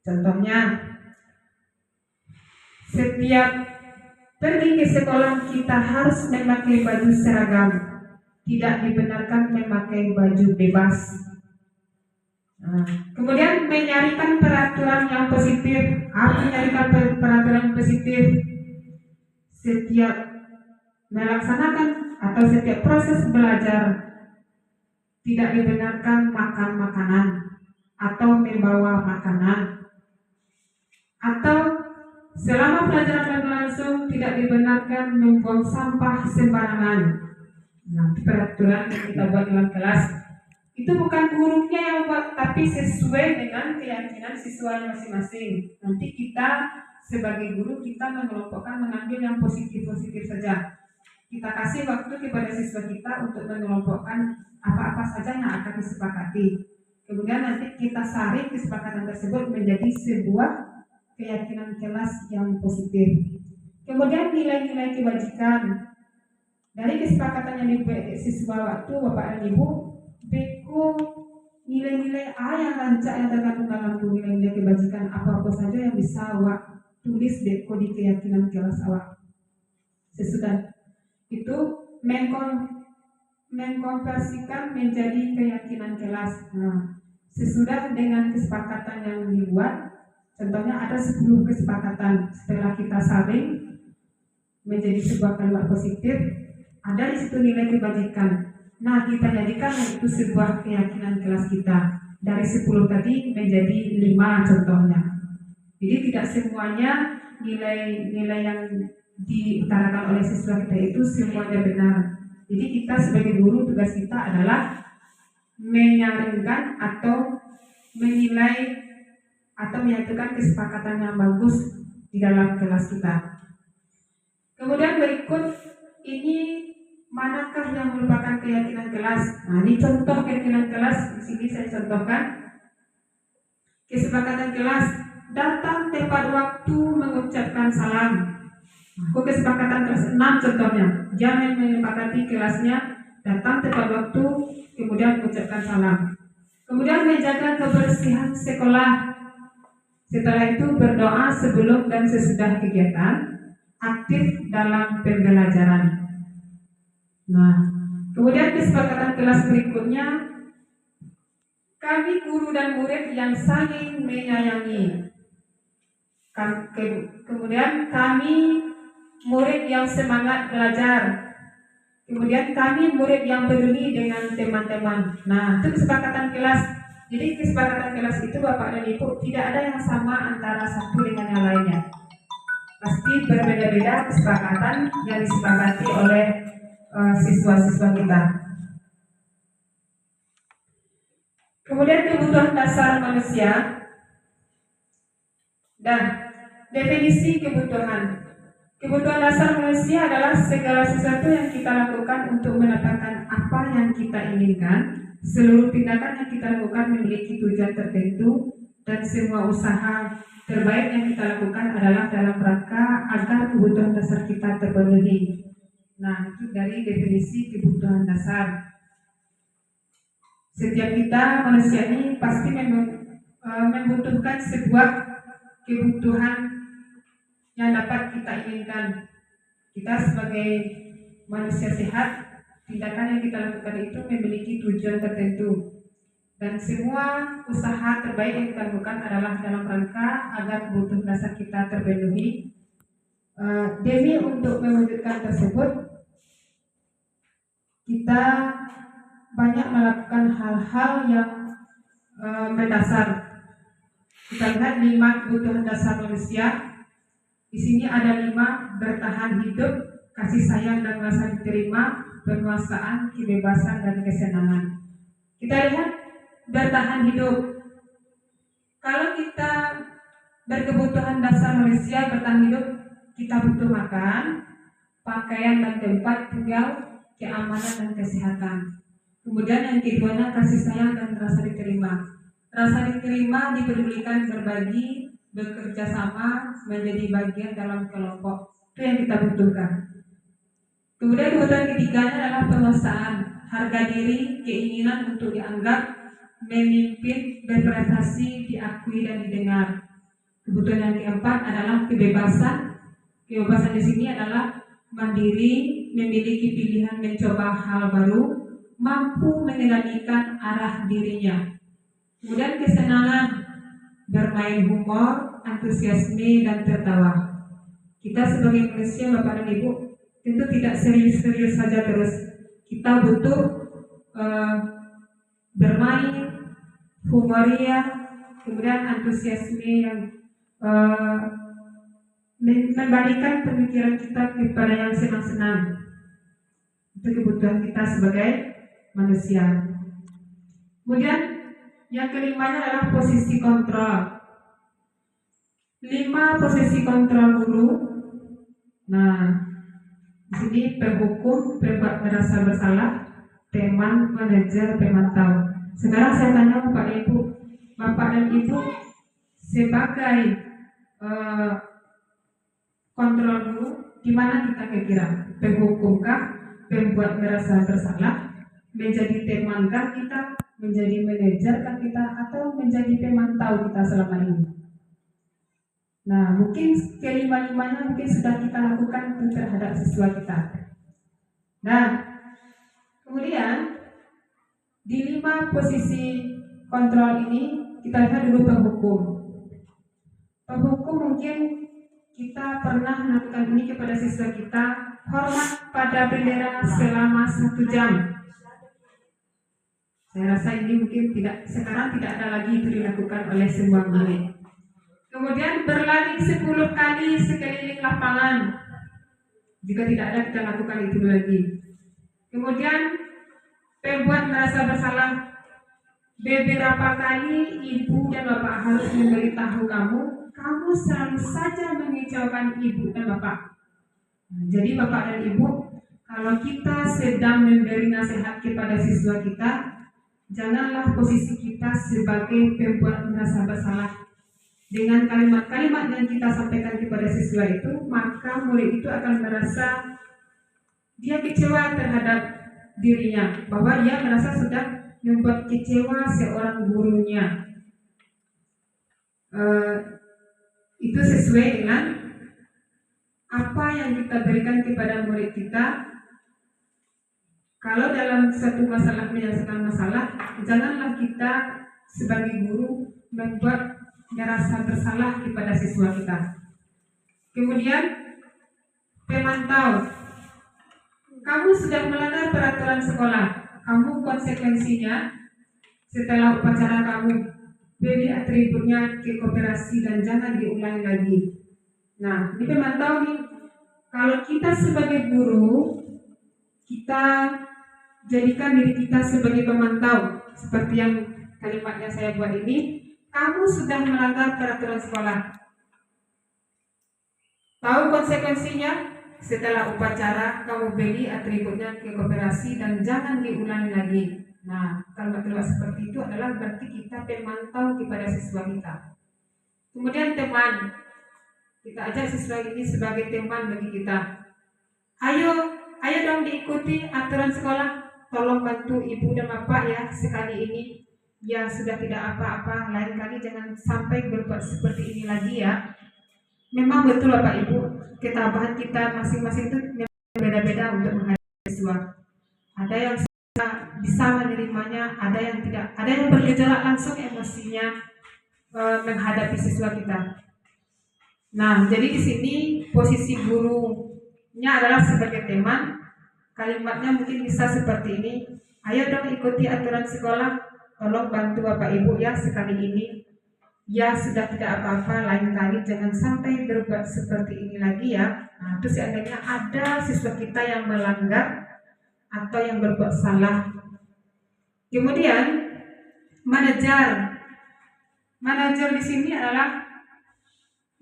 A: Contohnya, setiap pergi ke sekolah kita harus memakai baju seragam. Tidak dibenarkan memakai baju bebas. Kemudian menyarikan peraturan yang positif. Apa menyarikan peraturan positif? Setiap melaksanakan atau setiap proses belajar tidak dibenarkan makan makanan atau membawa makanan, atau selama pelajaran berlangsung tidak dibenarkan membuang sampah sembarangan. Nah, peraturan yang kita buat dalam kelas itu bukan gurunya yang buat, tapi sesuai dengan keyakinan siswa masing-masing. Nanti kita sebagai guru kita mengelompokkan, mengambil yang positif-positif saja. Kita kasih waktu kepada siswa kita untuk mengelompokkan apa-apa saja yang akan disepakati. Kemudian nanti kita saring kesepakatan tersebut menjadi sebuah keyakinan kelas yang positif. Kemudian nilai-nilai kebajikan. Dari kesepakatan yang dibuat siswa waktu Bapak dan Ibu, beku nilai-nilai A yang rancak yang terkandung dalam nilai-nilai kebajikan apa-apa saja yang bisa awak tulis beko di keyakinan kelas awak. Sesudah itu mengkonversikan menjadi keyakinan kelas. Nah, sesudah dengan kesepakatan yang dibuat, contohnya ada 10 kesepakatan. Setelah kita saring menjadi sebuah kalimat positif, ada di situ nilai kebajikan. Nah, kita jadikan itu sebuah keyakinan kelas kita. Dari 10 tadi menjadi 5 contohnya. Jadi tidak semuanya nilai-nilai yang diutarakan oleh siswa kita itu semuanya benar. Jadi kita sebagai guru, tugas kita adalah menyaringkan atau menilai atau menyatukan kesepakatan yang bagus di dalam kelas kita. Kemudian berikut ini manakah yang merupakan keyakinan kelas? Nah, ini contoh keyakinan kelas. Di sini saya contohkan kesepakatan kelas: datang tepat waktu mengucapkan salam. Kesepakatan kelas 6 contohnya, jangan menyepakati kelasnya datang tepat waktu kemudian mengucapkan salam. Kemudian menjaga kebersihan sekolah. Setelah itu berdoa sebelum dan sesudah kegiatan, aktif dalam pembelajaran. Nah, kemudian kesepakatan kelas berikutnya, kami guru dan murid yang saling menyayangi. Kemudian kami murid yang semangat belajar. Kemudian kami murid yang peduli dengan teman-teman. Nah, itu kesepakatan kelas. Jadi kesepakatan kelas itu Bapak dan Ibu tidak ada yang sama antara satu dengan yang lainnya. Pasti berbeda-beda kesepakatan yang disepakati oleh siswa-siswa kita. Kemudian kebutuhan dasar manusia dan definisi kebutuhan. Kebutuhan dasar manusia adalah segala sesuatu yang kita lakukan untuk mendapatkan apa yang kita inginkan. Seluruh tindakan yang kita lakukan memiliki tujuan tertentu, dan semua usaha terbaik yang kita lakukan adalah dalam rangka agar kebutuhan dasar kita terpenuhi. Nah, itu dari definisi kebutuhan dasar. Setiap kita manusia ini pasti membutuhkan sebuah kebutuhan yang dapat kita inginkan. Kita sebagai manusia sehat, tindakan yang kita lakukan itu memiliki tujuan tertentu, dan semua usaha terbaik yang kita lakukan adalah dalam rangka agar kebutuhan dasar kita terpenuhi. Demi untuk mewujudkan tersebut, kita banyak melakukan hal-hal yang mendasar. Kita lihat 5 kebutuhan dasar manusia. Di sini ada 5: bertahan hidup, kasih sayang dan merasa diterima, penguasaan, kebebasan, dan kesenangan. Kita lihat bertahan hidup. Kalau kita berkebutuhan dasar manusia bertahan hidup, kita butuh makan, pakaian dan tempat tinggal, keamanan dan kesehatan. Kemudian yang keduanya kasih sayang dan rasa diterima. Rasa diterima, dipedulikan, berbagi, bekerja sama, menjadi bagian dalam kelompok. Itu yang kita butuhkan. Kemudian kebutuhan ketiganya adalah penguasaan, harga diri, keinginan untuk dianggap, memimpin, berprestasi, diakui dan didengar. Kebutuhan yang keempat adalah kebebasan. Kebebasan di sini adalah mandiri, memiliki pilihan mencoba hal baru, mampu mengendalikan arah dirinya. Kemudian kesenangan, bermain humor, antusiasme dan tertawa. Kita sebagai manusia, Bapak dan Ibu, tentu tidak serius-serius saja terus. Kita butuh bermain, humoria, kemudian antusiasme yang membalikan pemikiran kita kepada yang senang-senang. Itu kebutuhan kita sebagai manusia. Kemudian yang kelimanya adalah posisi kontrol. 5 posisi kontrol guru. Nah, di sini penghukum, pembuat merasa bersalah, teman, manajer, pemantau. Sekarang saya tanya Bapak Ibu, Bapak dan Ibu sebagai kontrol guru, di mana kita kira? Penghukumkah, pembuat merasa bersalah, menjadi temankah kita, menjadi manajerkah kita, atau menjadi pemantau kita selama ini? Nah, mungkin kelima-limanya mungkin sudah kita lakukan terhadap siswa kita. Nah, kemudian di 5 posisi kontrol ini kita lihat dulu penghukum. Penghukum mungkin kita pernah melakukan ini kepada siswa kita, hormat pada bendera selama 1 jam. Saya rasa ini mungkin sekarang tidak ada lagi itu dilakukan oleh semua guru. Kemudian berlari 10 kali sekeliling lapangan. Jika tidak ada, kita lakukan itu lagi. Kemudian pembuat merasa bersalah. Beberapa kali ibu dan bapak harus memberitahu kamu selalu saja mengecewakan ibu dan bapak. Jadi bapak dan ibu, kalau kita sedang memberi nasihat kepada siswa kita, janganlah posisi kita sebagai pembuat merasa bersalah. Dengan kalimat-kalimat yang kita sampaikan kepada siswa itu, maka murid itu akan merasa dia kecewa terhadap dirinya, bahwa dia merasa sudah membuat kecewa seorang gurunya. Itu sesuai dengan apa yang kita berikan kepada murid kita. Kalau dalam satu masalah menyelesaikan masalah, janganlah kita sebagai guru membuat merasa bersalah kepada siswa kita. Kemudian pemantau. Kamu sudah melanggar peraturan sekolah. Kamu konsekuensinya setelah upacara kamu beri atributnya ke koperasi dan jangan diulangi lagi. Nah, ini pemantau nih. Kalau kita sebagai guru, kita jadikan diri kita sebagai pemantau. Seperti yang kalimatnya saya buat ini. Kamu sudah melanggar peraturan sekolah. Tahu konsekuensinya? Setelah upacara, kamu beli atributnya ke koperasi dan jangan diulangi lagi. Nah, kalimat-kalimat seperti itu adalah berarti kita pemantau kepada siswa kita. Kemudian teman. Kita ajak siswa ini sebagai teman bagi kita. Ayo dong diikuti aturan sekolah. Tolong bantu ibu dan bapak ya sekali ini. Ya sudah tidak apa-apa, lain kali jangan sampai berbuat seperti ini lagi ya. Memang betul Bapak Ibu, ketabahan kita masing-masing itu beda-beda untuk menghadapi siswa. Ada yang bisa menerimanya, ada yang tidak. Ada yang bergejolak langsung emosinya menghadapi siswa kita. Nah, jadi di sini posisi gurunya adalah sebagai teman. Kalimatnya mungkin bisa seperti ini. Ayo dong ikuti aturan sekolah. Tolong bantu Bapak Ibu ya sekali ini. Ya sudah tidak apa-apa, lain kali jangan sampai berbuat seperti ini lagi ya. Nah, itu seandainya ada siswa kita yang melanggar atau yang berbuat salah. Kemudian manajer di sini adalah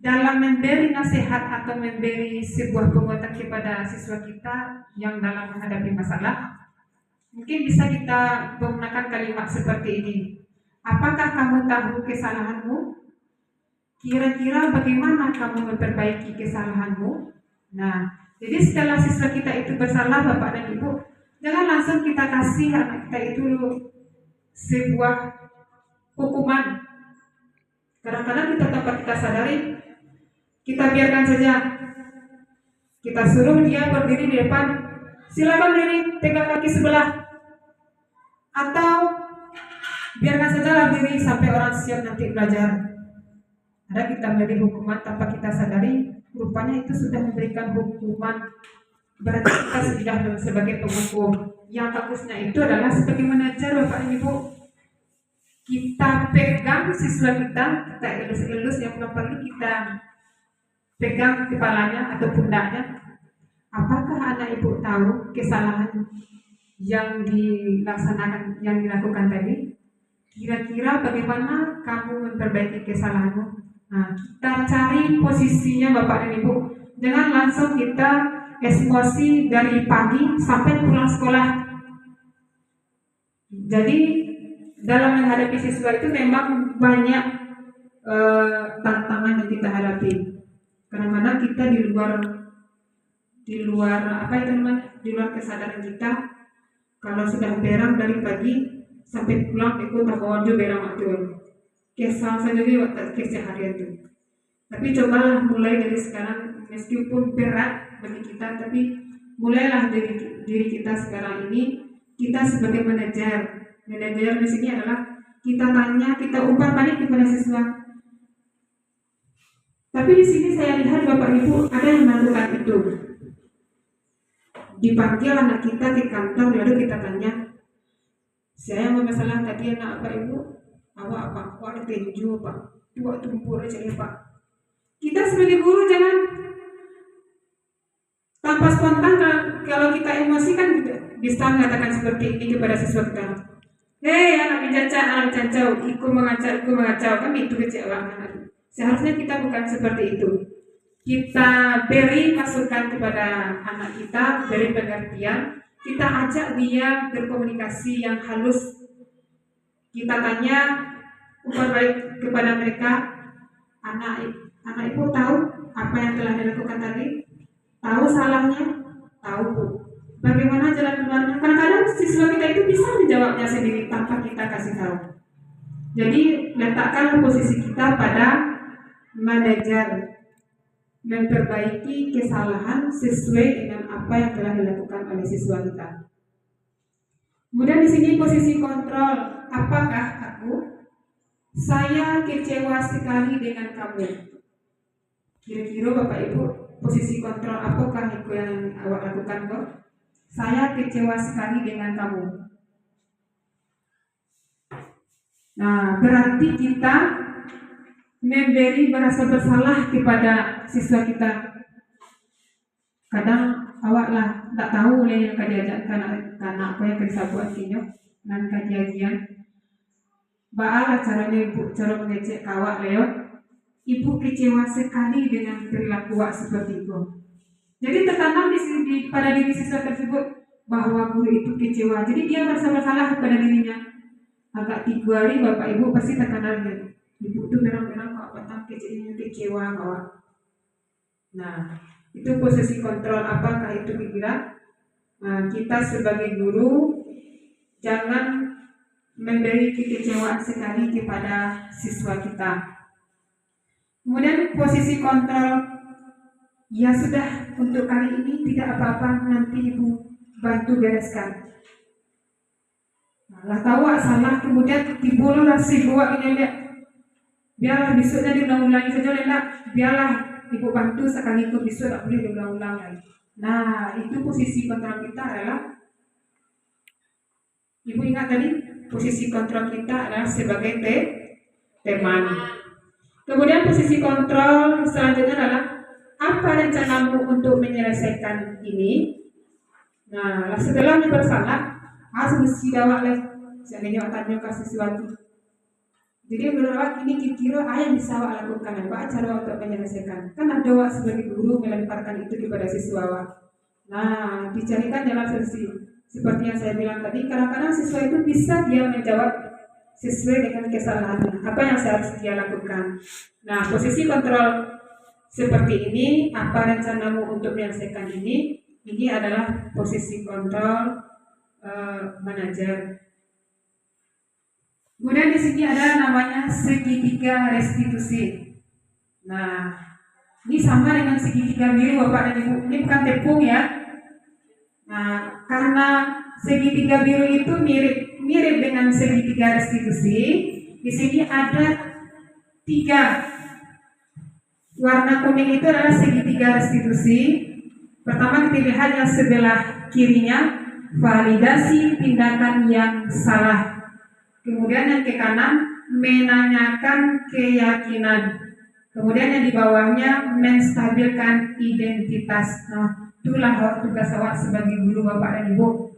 A: dalam memberi nasihat atau memberi sebuah penguatan kepada siswa kita yang dalam menghadapi masalah. Mungkin bisa kita menggunakan kalimat seperti ini. Apakah kamu tahu kesalahanmu? Kira-kira bagaimana kamu memperbaiki kesalahanmu? Nah, jadi setelah siswa kita itu bersalah, Bapak dan Ibu, jangan langsung kita kasih anak kita itu sebuah hukuman. Kadang-kadang kita tanpa kita sadari, kita biarkan saja. Kita suruh dia berdiri di depan, silakan diri, pegang kaki sebelah. Atau biarkan saja diri sampai orang siap nanti belajar. Ada kita memberi hukuman tanpa kita sadari, rupanya itu sudah memberikan hukuman. Berarti kita sudah sebagai penghukum. Yang bagusnya itu adalah sebagai manajer, Bapak dan Ibu. Kita pegang siswa kita elus-elus, yang perlu kita pegang kepalanya atau pundaknya. Apakah anak ibu tahu kesalahan yang dilakukan tadi? Kira-kira bagaimana kamu memperbaiki kesalahanmu? Nah, kita cari posisinya Bapak dan Ibu. Jangan langsung kita emosi dari pagi sampai pulang sekolah. Jadi dalam menghadapi siswa itu memang banyak tantangan yang kita hadapi. Kadang-kadang kita di luar kesadaran kita. Kalau sudah berang dari pagi sampai pulang ikut bawa berang itu. Kesal saja waktu keseharian itu. Tapi cobalah mulai dari sekarang, meskipun berat bagi kita, tapi mulailah dari diri kita sekarang ini. Kita sebagai manajer di sini adalah kita tanya, kita umpan balik kepada siswa. Tapi di sini saya lihat Bapak Ibu ada yang melakukan itu. Dipanggil anak kita di kantor, lalu kita tanya, saya mau masalah tadi anak Bapak Ibu, awak apa? Awak ada tinju Pak? Buat tumpur aja ya Pak. Kita sebagai guru jangan tanpa spontan. Kalau kita emosi kan bisa mengatakan seperti ini kepada siswa kita. Hei anak cancau, ikut mengacau, kan itu kecewa. Seharusnya kita bukan seperti itu. Kita beri masukan kepada anak kita, beri pengertian, kita ajak dia berkomunikasi yang halus. Kita tanya baik kepada mereka, anak ibu tahu apa yang telah dilakukan tadi? Tahu salahnya? Tahu Bu. Bagaimana jalan keluarnya? Kadang-kadang siswa kita itu bisa menjawabnya sendiri tanpa kita kasih tahu. Jadi letakkan posisi kita pada manajer, memperbaiki kesalahan sesuai dengan apa yang telah dilakukan oleh siswa kita. Kemudian di sini posisi kontrol. Apakah saya kecewa sekali dengan kamu? Kira-kira Bapak Ibu, posisi kontrol apakah itu yang awak lakukan kok? Saya kecewa sekali dengan kamu. Nah, berarti kita memberi merasa bersalah kepada siswa kita. Kadang awak lah tak tahu oleh yang diajak karena apa yang kita buat kinyo dan kajian. Baalah caranya ibu cara mengecek awak Leo. Ibu kecewa sekali dengan perilaku awak seperti itu. Jadi tertanam pada diri siswa tersebut bahwa guru itu kecewa. Jadi dia merasa bersalah kepada dirinya. Agak 3 hari Bapak Ibu pasti terkenal dia. Ibu itu memang kok petang kecewa kok. Nah, itu posisi kontrol. Apakah itu kira? Nah, kita sebagai guru jangan memberi kekecewaan sekali kepada siswa kita. Kemudian posisi kontrol. Ya sudah, untuk kali ini tidak apa-apa, nanti Ibu bantu bereskan. Nah, tahu salah, kemudian timbullah si buat ini lihat. Biarlah besoknya diulang-ulangi saja lihat. Biarlah Ibu bantu sekali itu besok tak boleh diulang-ulang lagi. Nah, itu posisi kontrol kita adalah, Ibu ingat tadi, posisi kontrol kita adalah sebagai teman. Kemudian posisi kontrol selanjutnya adalah apa rencanamu untuk menyelesaikan ini? Nah, setelah bersalah, harus mesti dawak leh. Seandainya awak tanya kasih sesuatu. Jadi menurut awak ini kira apa yang bisa awak lakukan? Apa cara untuk menyelesaikan? Kan ada awak sebagai guru melemparkan itu kepada siswa awak. Nah, dicarikan jalan solusi. Seperti yang saya bilang tadi, kadang-kadang siswa itu bisa dia menjawab sesuai dengan kesalahannya. Apa yang seharusnya dia lakukan? Nah, posisi kontrol seperti ini, apa rencanamu untuk menyelesaikan ini? Ini adalah posisi kontrol manajer. Kemudian di sini ada namanya segitiga restitusi. Nah, ini sama dengan segitiga biru Bapak dan Ibu. Ini bukan tepung ya. Nah, karena segitiga biru itu mirip dengan segitiga restitusi, di sini ada 3. Warna kuning itu adalah segitiga restitusi. Pertama kita lihat yang sebelah kirinya, validasi tindakan yang salah. Kemudian yang ke kanan, menanyakan keyakinan. Kemudian yang di bawahnya, menstabilkan identitas. Nah, itulah tugas awak sebagai guru Bapak dan Ibu.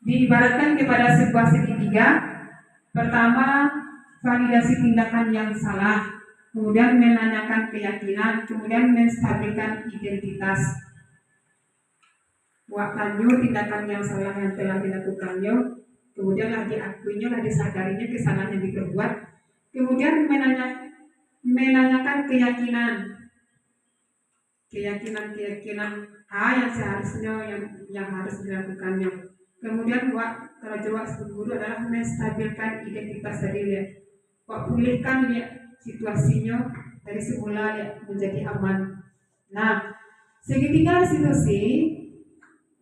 A: Diibaratkan kepada sebuah segitiga. Pertama, validasi tindakan yang salah. Kemudian menanyakan keyakinan, kemudian menstabilkan identitas. Waktannya tindakan yang salah yang telah dilakukannya, kemudian lah diakuinya, lah disadarinya kesalahan yang diperbuat, kemudian menanyakan keyakinan yang seharusnya yang harus dilakukannya. Kemudian kalau jawab sebagai guru adalah menstabilkan identitas tadi ya. Pulihkan dia situasinya dari semula ya menjadi aman. Nah, segitiga restitusi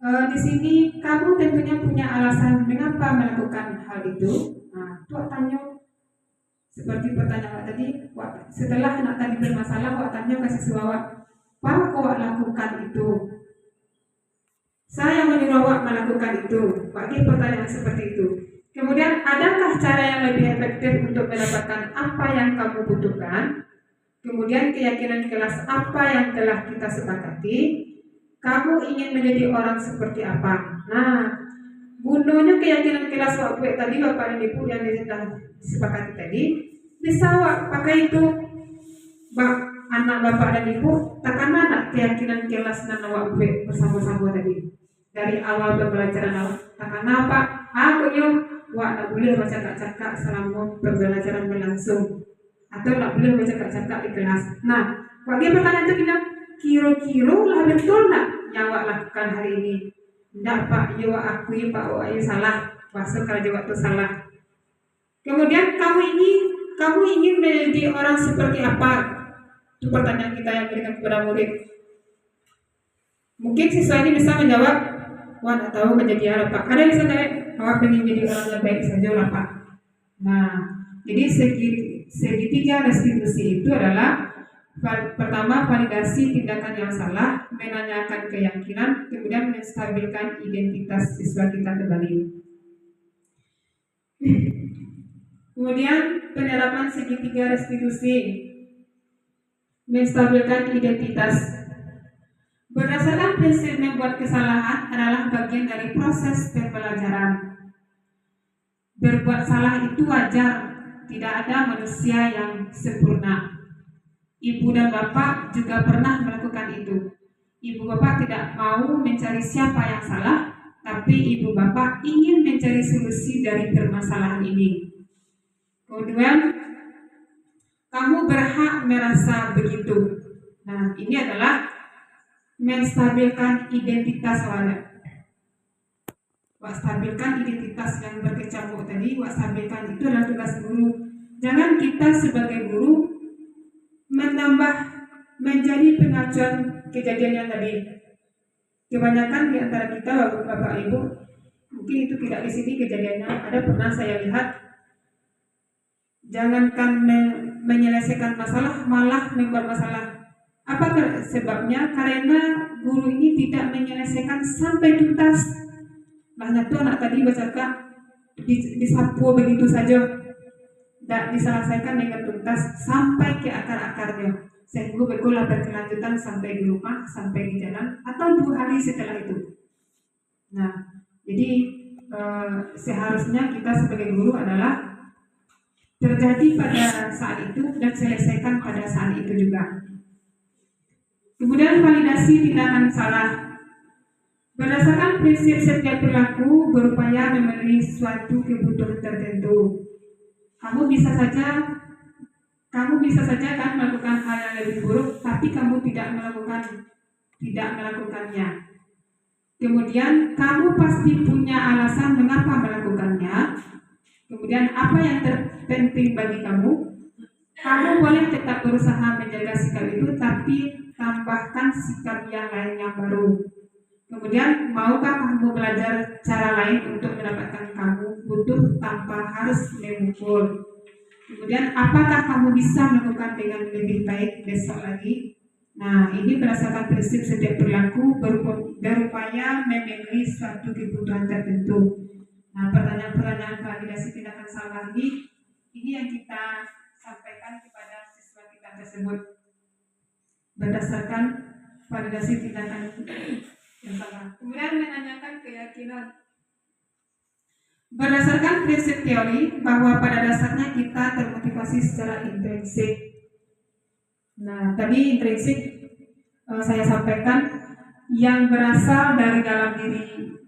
A: di sini kamu tentunya punya alasan mengapa melakukan hal itu. Nah, tuh tanya seperti pertanyaan tadi. Setelah anak tadi bermasalah, tanya ke siswa, apa kau lakukan itu? Saya menyuruh awak melakukan itu. Bagi pertanyaan seperti itu. Kemudian, adakah cara yang lebih efektif untuk mendapatkan apa yang kamu butuhkan? Kemudian, keyakinan kelas apa yang telah kita sepakati? Kamu ingin menjadi orang seperti apa? Nah, gunanya keyakinan kelas waktu tadi Bapak dan Ibu yang sudah disepakati tadi, bisa awak pakai itu. Anak Bapak dan Ibu, takkan ada keyakinan kelas dan awak bersama-sama tadi. Dari awal pembelajaran awak, takkan apa? Aku tak boleh baca cakap selama pembelajaran berlangsung, atau tak boleh baca cakap di kelas. Nah, bagi pertanyaan itu bilang, kira-kira lah betul nak yang awak lakukan hari ini? Tidak Pak, ya akui Pak, awak salah. Masuk kalau jawab itu salah. Kemudian kamu ingin menjadi orang seperti apa? Itu pertanyaan kita yang berikan kepada murid. Mungkin siswa ini bisa menjawab, wah tak tahu kejadian apa. Ada yang bisa jawab, awak pengen jadi orang yang baik saja lah Pak. Nah, jadi segitiga restitusi itu adalah pertama validasi tindakan yang salah, menanyakan keyakinan, kemudian menstabilkan identitas siswa kita kembali. Kemudian penerapan segitiga restitusi, menstabilkan identitas. Berdasarkan prinsip membuat kesalahan adalah bagian dari proses pembelajaran. Berbuat salah itu wajar, tidak ada manusia yang sempurna. Ibu dan bapak juga pernah melakukan itu. Ibu bapak tidak mau mencari siapa yang salah, tapi ibu bapak ingin mencari solusi dari permasalahan ini. Kemudian, kamu berhak merasa begitu. Nah, ini adalah menstabilkan identitas awalnya. Stabilkan identitas yang berkecamuk tadi, stabilkan itu adalah tugas guru. Jangan kita sebagai guru menjadi pengacuan kejadian yang tadi. Kebanyakan di antara kita, Bapak Ibu, mungkin itu tidak di sini kejadiannya. Ada pernah saya lihat, jangankan menyelesaikan masalah, malah membuat masalah. Apa sebabnya? Karena guru ini tidak menyelesaikan sampai tuntas. Makanya tuh anak tadi bercakap disapu begitu saja, tidak diselesaikan dengan tuntas sampai ke akar-akarnya. Seminggu betul berkelanjutan sampai di rumah, sampai di jalan, atau 2 hari setelah itu. Nah, jadi seharusnya kita sebagai guru adalah terjadi pada saat itu dan selesaikan pada saat itu juga. Kemudian validasi tindakan salah. Berdasarkan prinsip setiap perilaku berupaya memenuhi suatu kebutuhan tertentu. Kamu bisa saja kan melakukan hal yang lebih buruk, tapi kamu tidak melakukannya. Kemudian kamu pasti punya alasan mengapa melakukannya. Kemudian apa yang terpenting bagi kamu? Kamu boleh tetap berusaha menjaga sikap itu, tapi tambahkan sikap yang lain yang baru. Kemudian, maukah kamu belajar cara lain untuk mendapatkan kamu butuh tanpa harus memukul? Kemudian, apakah kamu bisa melakukan dengan lebih baik besok lagi? Nah, ini berdasarkan prinsip setiap perilaku berupaya memenuhi suatu kebutuhan tertentu. Nah, pertanyaan-pertanyaan validasi tindakan salah ini yang kita sampaikan kepada siswa kita tersebut berdasarkan validasi tindakan yang salah. Kemudian menanyakan keyakinan. Berdasarkan prinsip teori bahwa pada dasarnya kita termotivasi secara intrinsik. Nah, tadi intrinsik saya sampaikan yang berasal dari dalam diri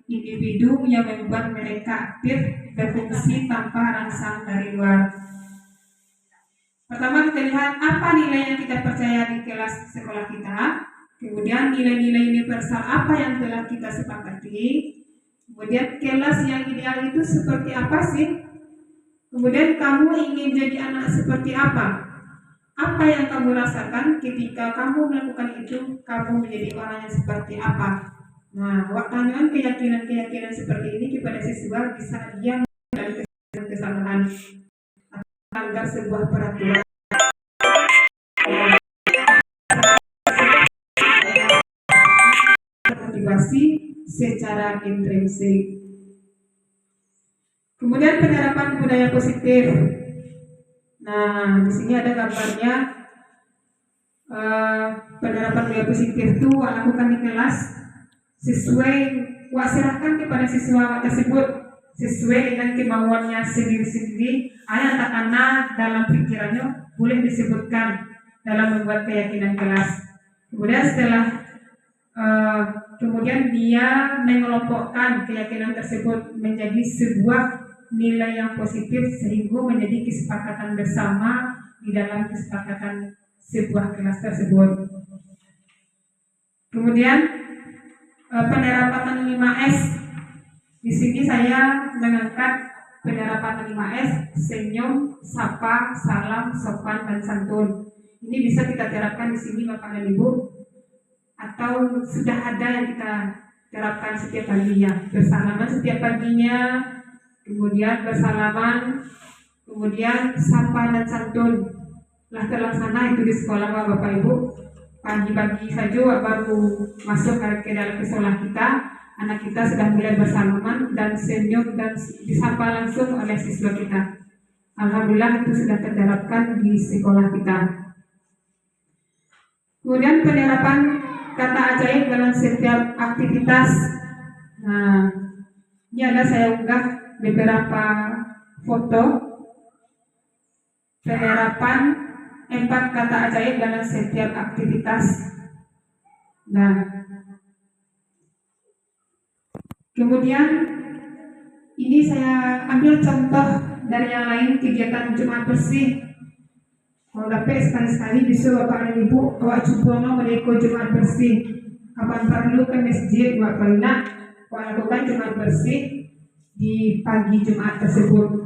A: individu yang membuat mereka aktif berfungsi tanpa rangsang dari luar. Pertama kita lihat apa nilai yang kita percaya di kelas sekolah kita. Kemudian nilai-nilai universal apa yang telah kita sepakati. Kemudian kelas yang ideal itu seperti apa sih? Kemudian kamu ingin jadi anak seperti apa? Apa yang kamu rasakan ketika kamu melakukan itu? Kamu menjadi orang yang seperti apa? Nah, pertanyaan keyakinan-keyakinan seperti ini kepada siswa bisa dia dan kesalahan agar sebuah peraturan motivasi secara intrinsik. Kemudian penerapan budaya positif. Nah, di sini ada gambarnya. Penerapan budaya positif itu lakukan di kelas sesuai, serahkan kepada siswa tersebut sesuai dengan kemauannya sendiri-sendiri. Anak-anak dalam pikirannya boleh disebutkan dalam membuat keyakinan kelas. Kemudian dia mengelompokkan keyakinan tersebut menjadi sebuah nilai yang positif sehingga menjadi kesepakatan bersama di dalam kesepakatan sebuah kelas tersebut. Kemudian penerapan 5S. Di sini saya mengangkat penerapan 5S: senyum, sapa, salam, sopan, dan santun. Ini bisa kita terapkan di sini Bapak dan Ibu, atau sudah ada yang kita terapkan setiap paginya. Bersalaman setiap paginya, kemudian bersalaman, kemudian sapa dan santun. Lah terlaksana itu di sekolah Bapak Ibu. Pagi-pagi saja baru masuk ke dalam sekolah kita, anak kita sudah mulai bersalaman dan senyum dan disapa langsung oleh siswa kita. Alhamdulillah itu sudah terterapkan di sekolah kita. Kemudian penerapan kata ajaib dalam setiap aktivitas. Nah, ini ada saya unggah beberapa foto penerapan 4 kata ajaib dalam setiap aktivitas. Nah, kemudian ini saya ambil contoh dari yang lain, kegiatan Jumat bersih. Kalau dapat sekali-sekali bisa Bapak dan Ibu awak cupono mereka Jumat bersih. Kapan perlu ke masjid buat pernah lakukan Jumat bersih di pagi Jumat tersebut.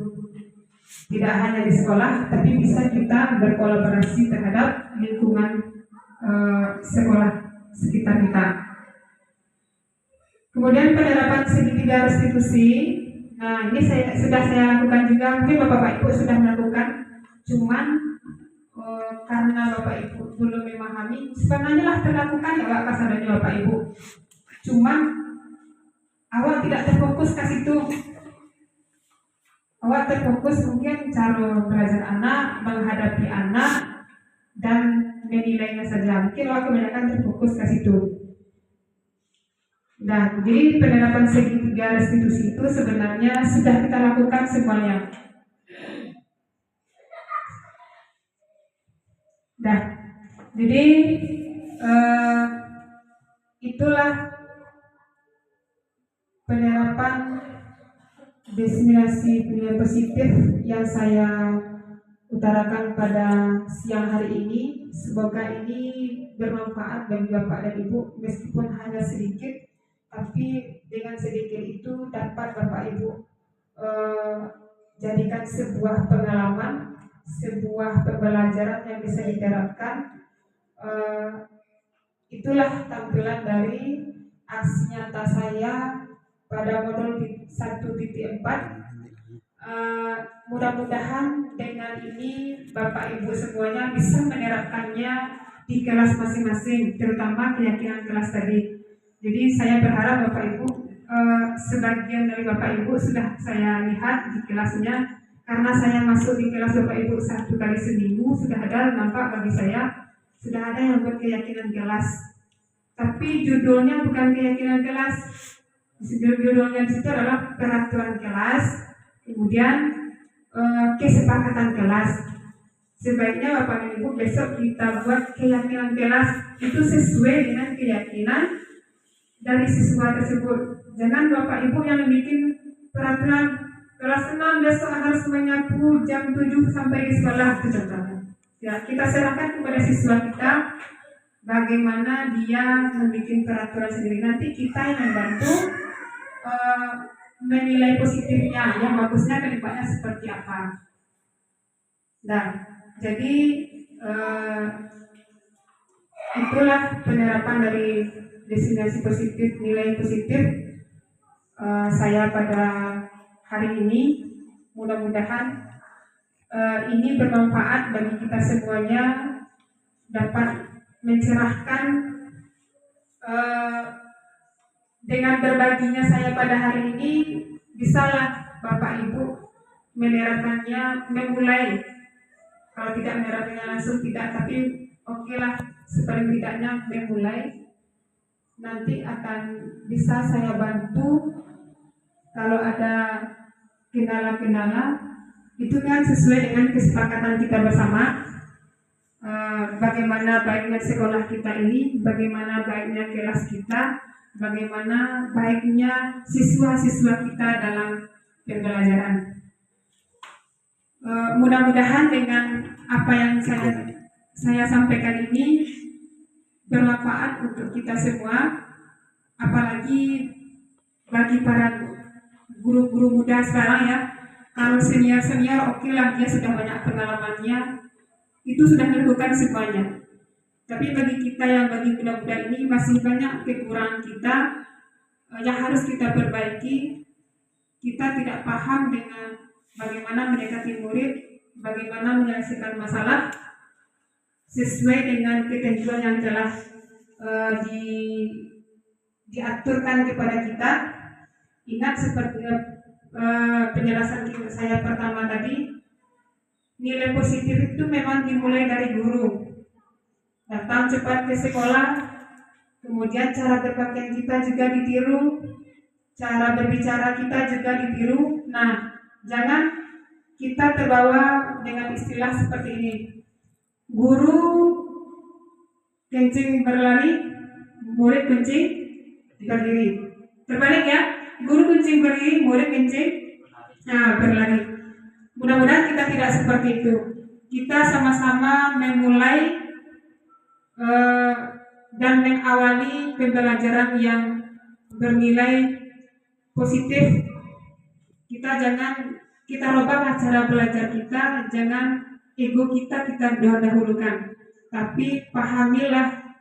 A: Tidak hanya di sekolah, tapi bisa kita berkolaborasi terhadap lingkungan sekolah sekitar kita. Kemudian penerapan segitiga restitusi. Nah, ini sudah saya lakukan juga. Mungkin Bapak Ibu sudah melakukan, cuman karena Bapak Ibu belum memahami, sebenarnya lah terlakukan ya Pak kasarannya Bapak Ibu. Cuman awak tidak terfokus ke situ. Awak terfokus mungkin cara belajar anak, menghadapi anak, dan menilainya saja. Mungkin orang kebanyakan terfokus ke situ. Nah, jadi penerapan segitiga restitusi itu sebenarnya sudah kita lakukan semuanya. Nah, jadi itulah penerapan diseminasi penilaian positif yang saya utarakan pada siang hari ini. Semoga ini bermanfaat bagi Bapak dan Ibu, meskipun hanya sedikit, tapi dengan sedikit itu dapat Bapak Ibu jadikan sebuah pengalaman, sebuah pembelajaran yang bisa diterapkan. Itulah tampilan dari aksi nyata saya pada modul 1.4. Mudah-mudahan dengan ini Bapak Ibu semuanya bisa menerapkannya di kelas masing-masing, terutama keyakinan kelas tadi. Jadi saya berharap Bapak Ibu, sebagian dari Bapak Ibu sudah saya lihat di kelasnya, karena saya masuk di kelas Bapak Ibu 1 kali seminggu, sudah ada nampak bagi saya, sudah ada yang berkeyakinan kelas. Tapi judulnya bukan keyakinan kelas, judulnya di situ adalah peraturan kelas, kemudian kesepakatan kelas. Sebaiknya Bapak dan Ibu besok kita buat keyakinan kelas itu sesuai dengan keyakinan dari siswa tersebut. Jangan Bapak Ibu yang bikin peraturan kelas 6 besok harus menyapu jam 7 sampai di sekolah, itu contohnya. Ya, kita serahkan kepada siswa kita bagaimana dia membuat peraturan sendiri. Nanti kita yang membantu menilai positifnya, yang bagusnya ke depannya seperti apa. Nah, jadi itulah penerapan dari destinasi positif, nilai positif saya pada hari ini. Mudah-mudahan ini bermanfaat bagi kita semuanya, dapat mencerahkan. Dengan berbaginya saya pada hari ini, bisalah Bapak Ibu menerapkannya, memulai. Kalau tidak menerapkannya langsung tidak, tapi okelah, sepaling tidaknya memulai. Nanti akan bisa saya bantu kalau ada kendala-kendala, itu kan sesuai dengan kesepakatan kita bersama. Bagaimana baiknya sekolah kita ini, bagaimana baiknya kelas kita, bagaimana baiknya siswa-siswa kita dalam pembelajaran. Mudah-mudahan dengan apa yang saya sampaikan ini bermanfaat untuk kita semua, apalagi bagi para guru-guru muda sekarang ya. Kalau senior-senior okelah, dia sudah banyak pengalamannya, itu sudah melakukan semuanya. Tapi bagi kita yang bagi muda-muda ini masih banyak kekurangan kita yang harus kita perbaiki. Kita tidak paham dengan bagaimana mendekati murid, bagaimana menyelesaikan masalah sesuai dengan ketentuan yang telah diaturkan kepada kita. Ingat seperti penjelasan saya pertama tadi, nilai positif itu memang dimulai dari guru. Datang cepat ke sekolah, kemudian cara berpakaian kita juga ditiru, cara berbicara kita juga ditiru. Nah, jangan kita terbawa dengan istilah seperti ini. Guru kencing berlari, murid kencing berdiri. Terbalik ya, guru kencing berdiri, murid kencing berlari. Mudah-mudahan kita tidak seperti itu. Kita sama-sama memulai dan mengawali pembelajaran yang bernilai positif. Kita rubah cara belajar kita, jangan ego kita dahulukan, tapi pahamilah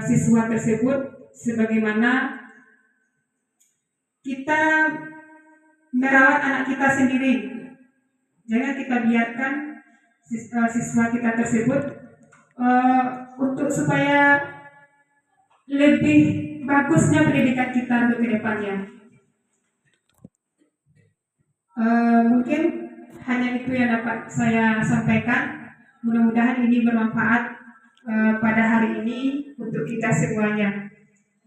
A: siswa tersebut sebagaimana kita merawat anak kita sendiri. Jangan kita biarkan siswa kita tersebut untuk supaya lebih bagusnya pendidikan kita untuk kedepannya. Mungkin hanya itu yang dapat saya sampaikan. Mudah-mudahan ini bermanfaat pada hari ini untuk kita semuanya.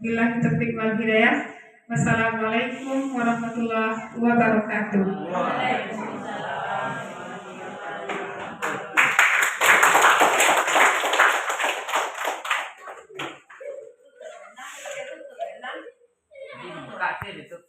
A: Bila taufiq wal hidayah. Wassalamualaikum warahmatullahi wabarakatuh.
B: Buka deh itu.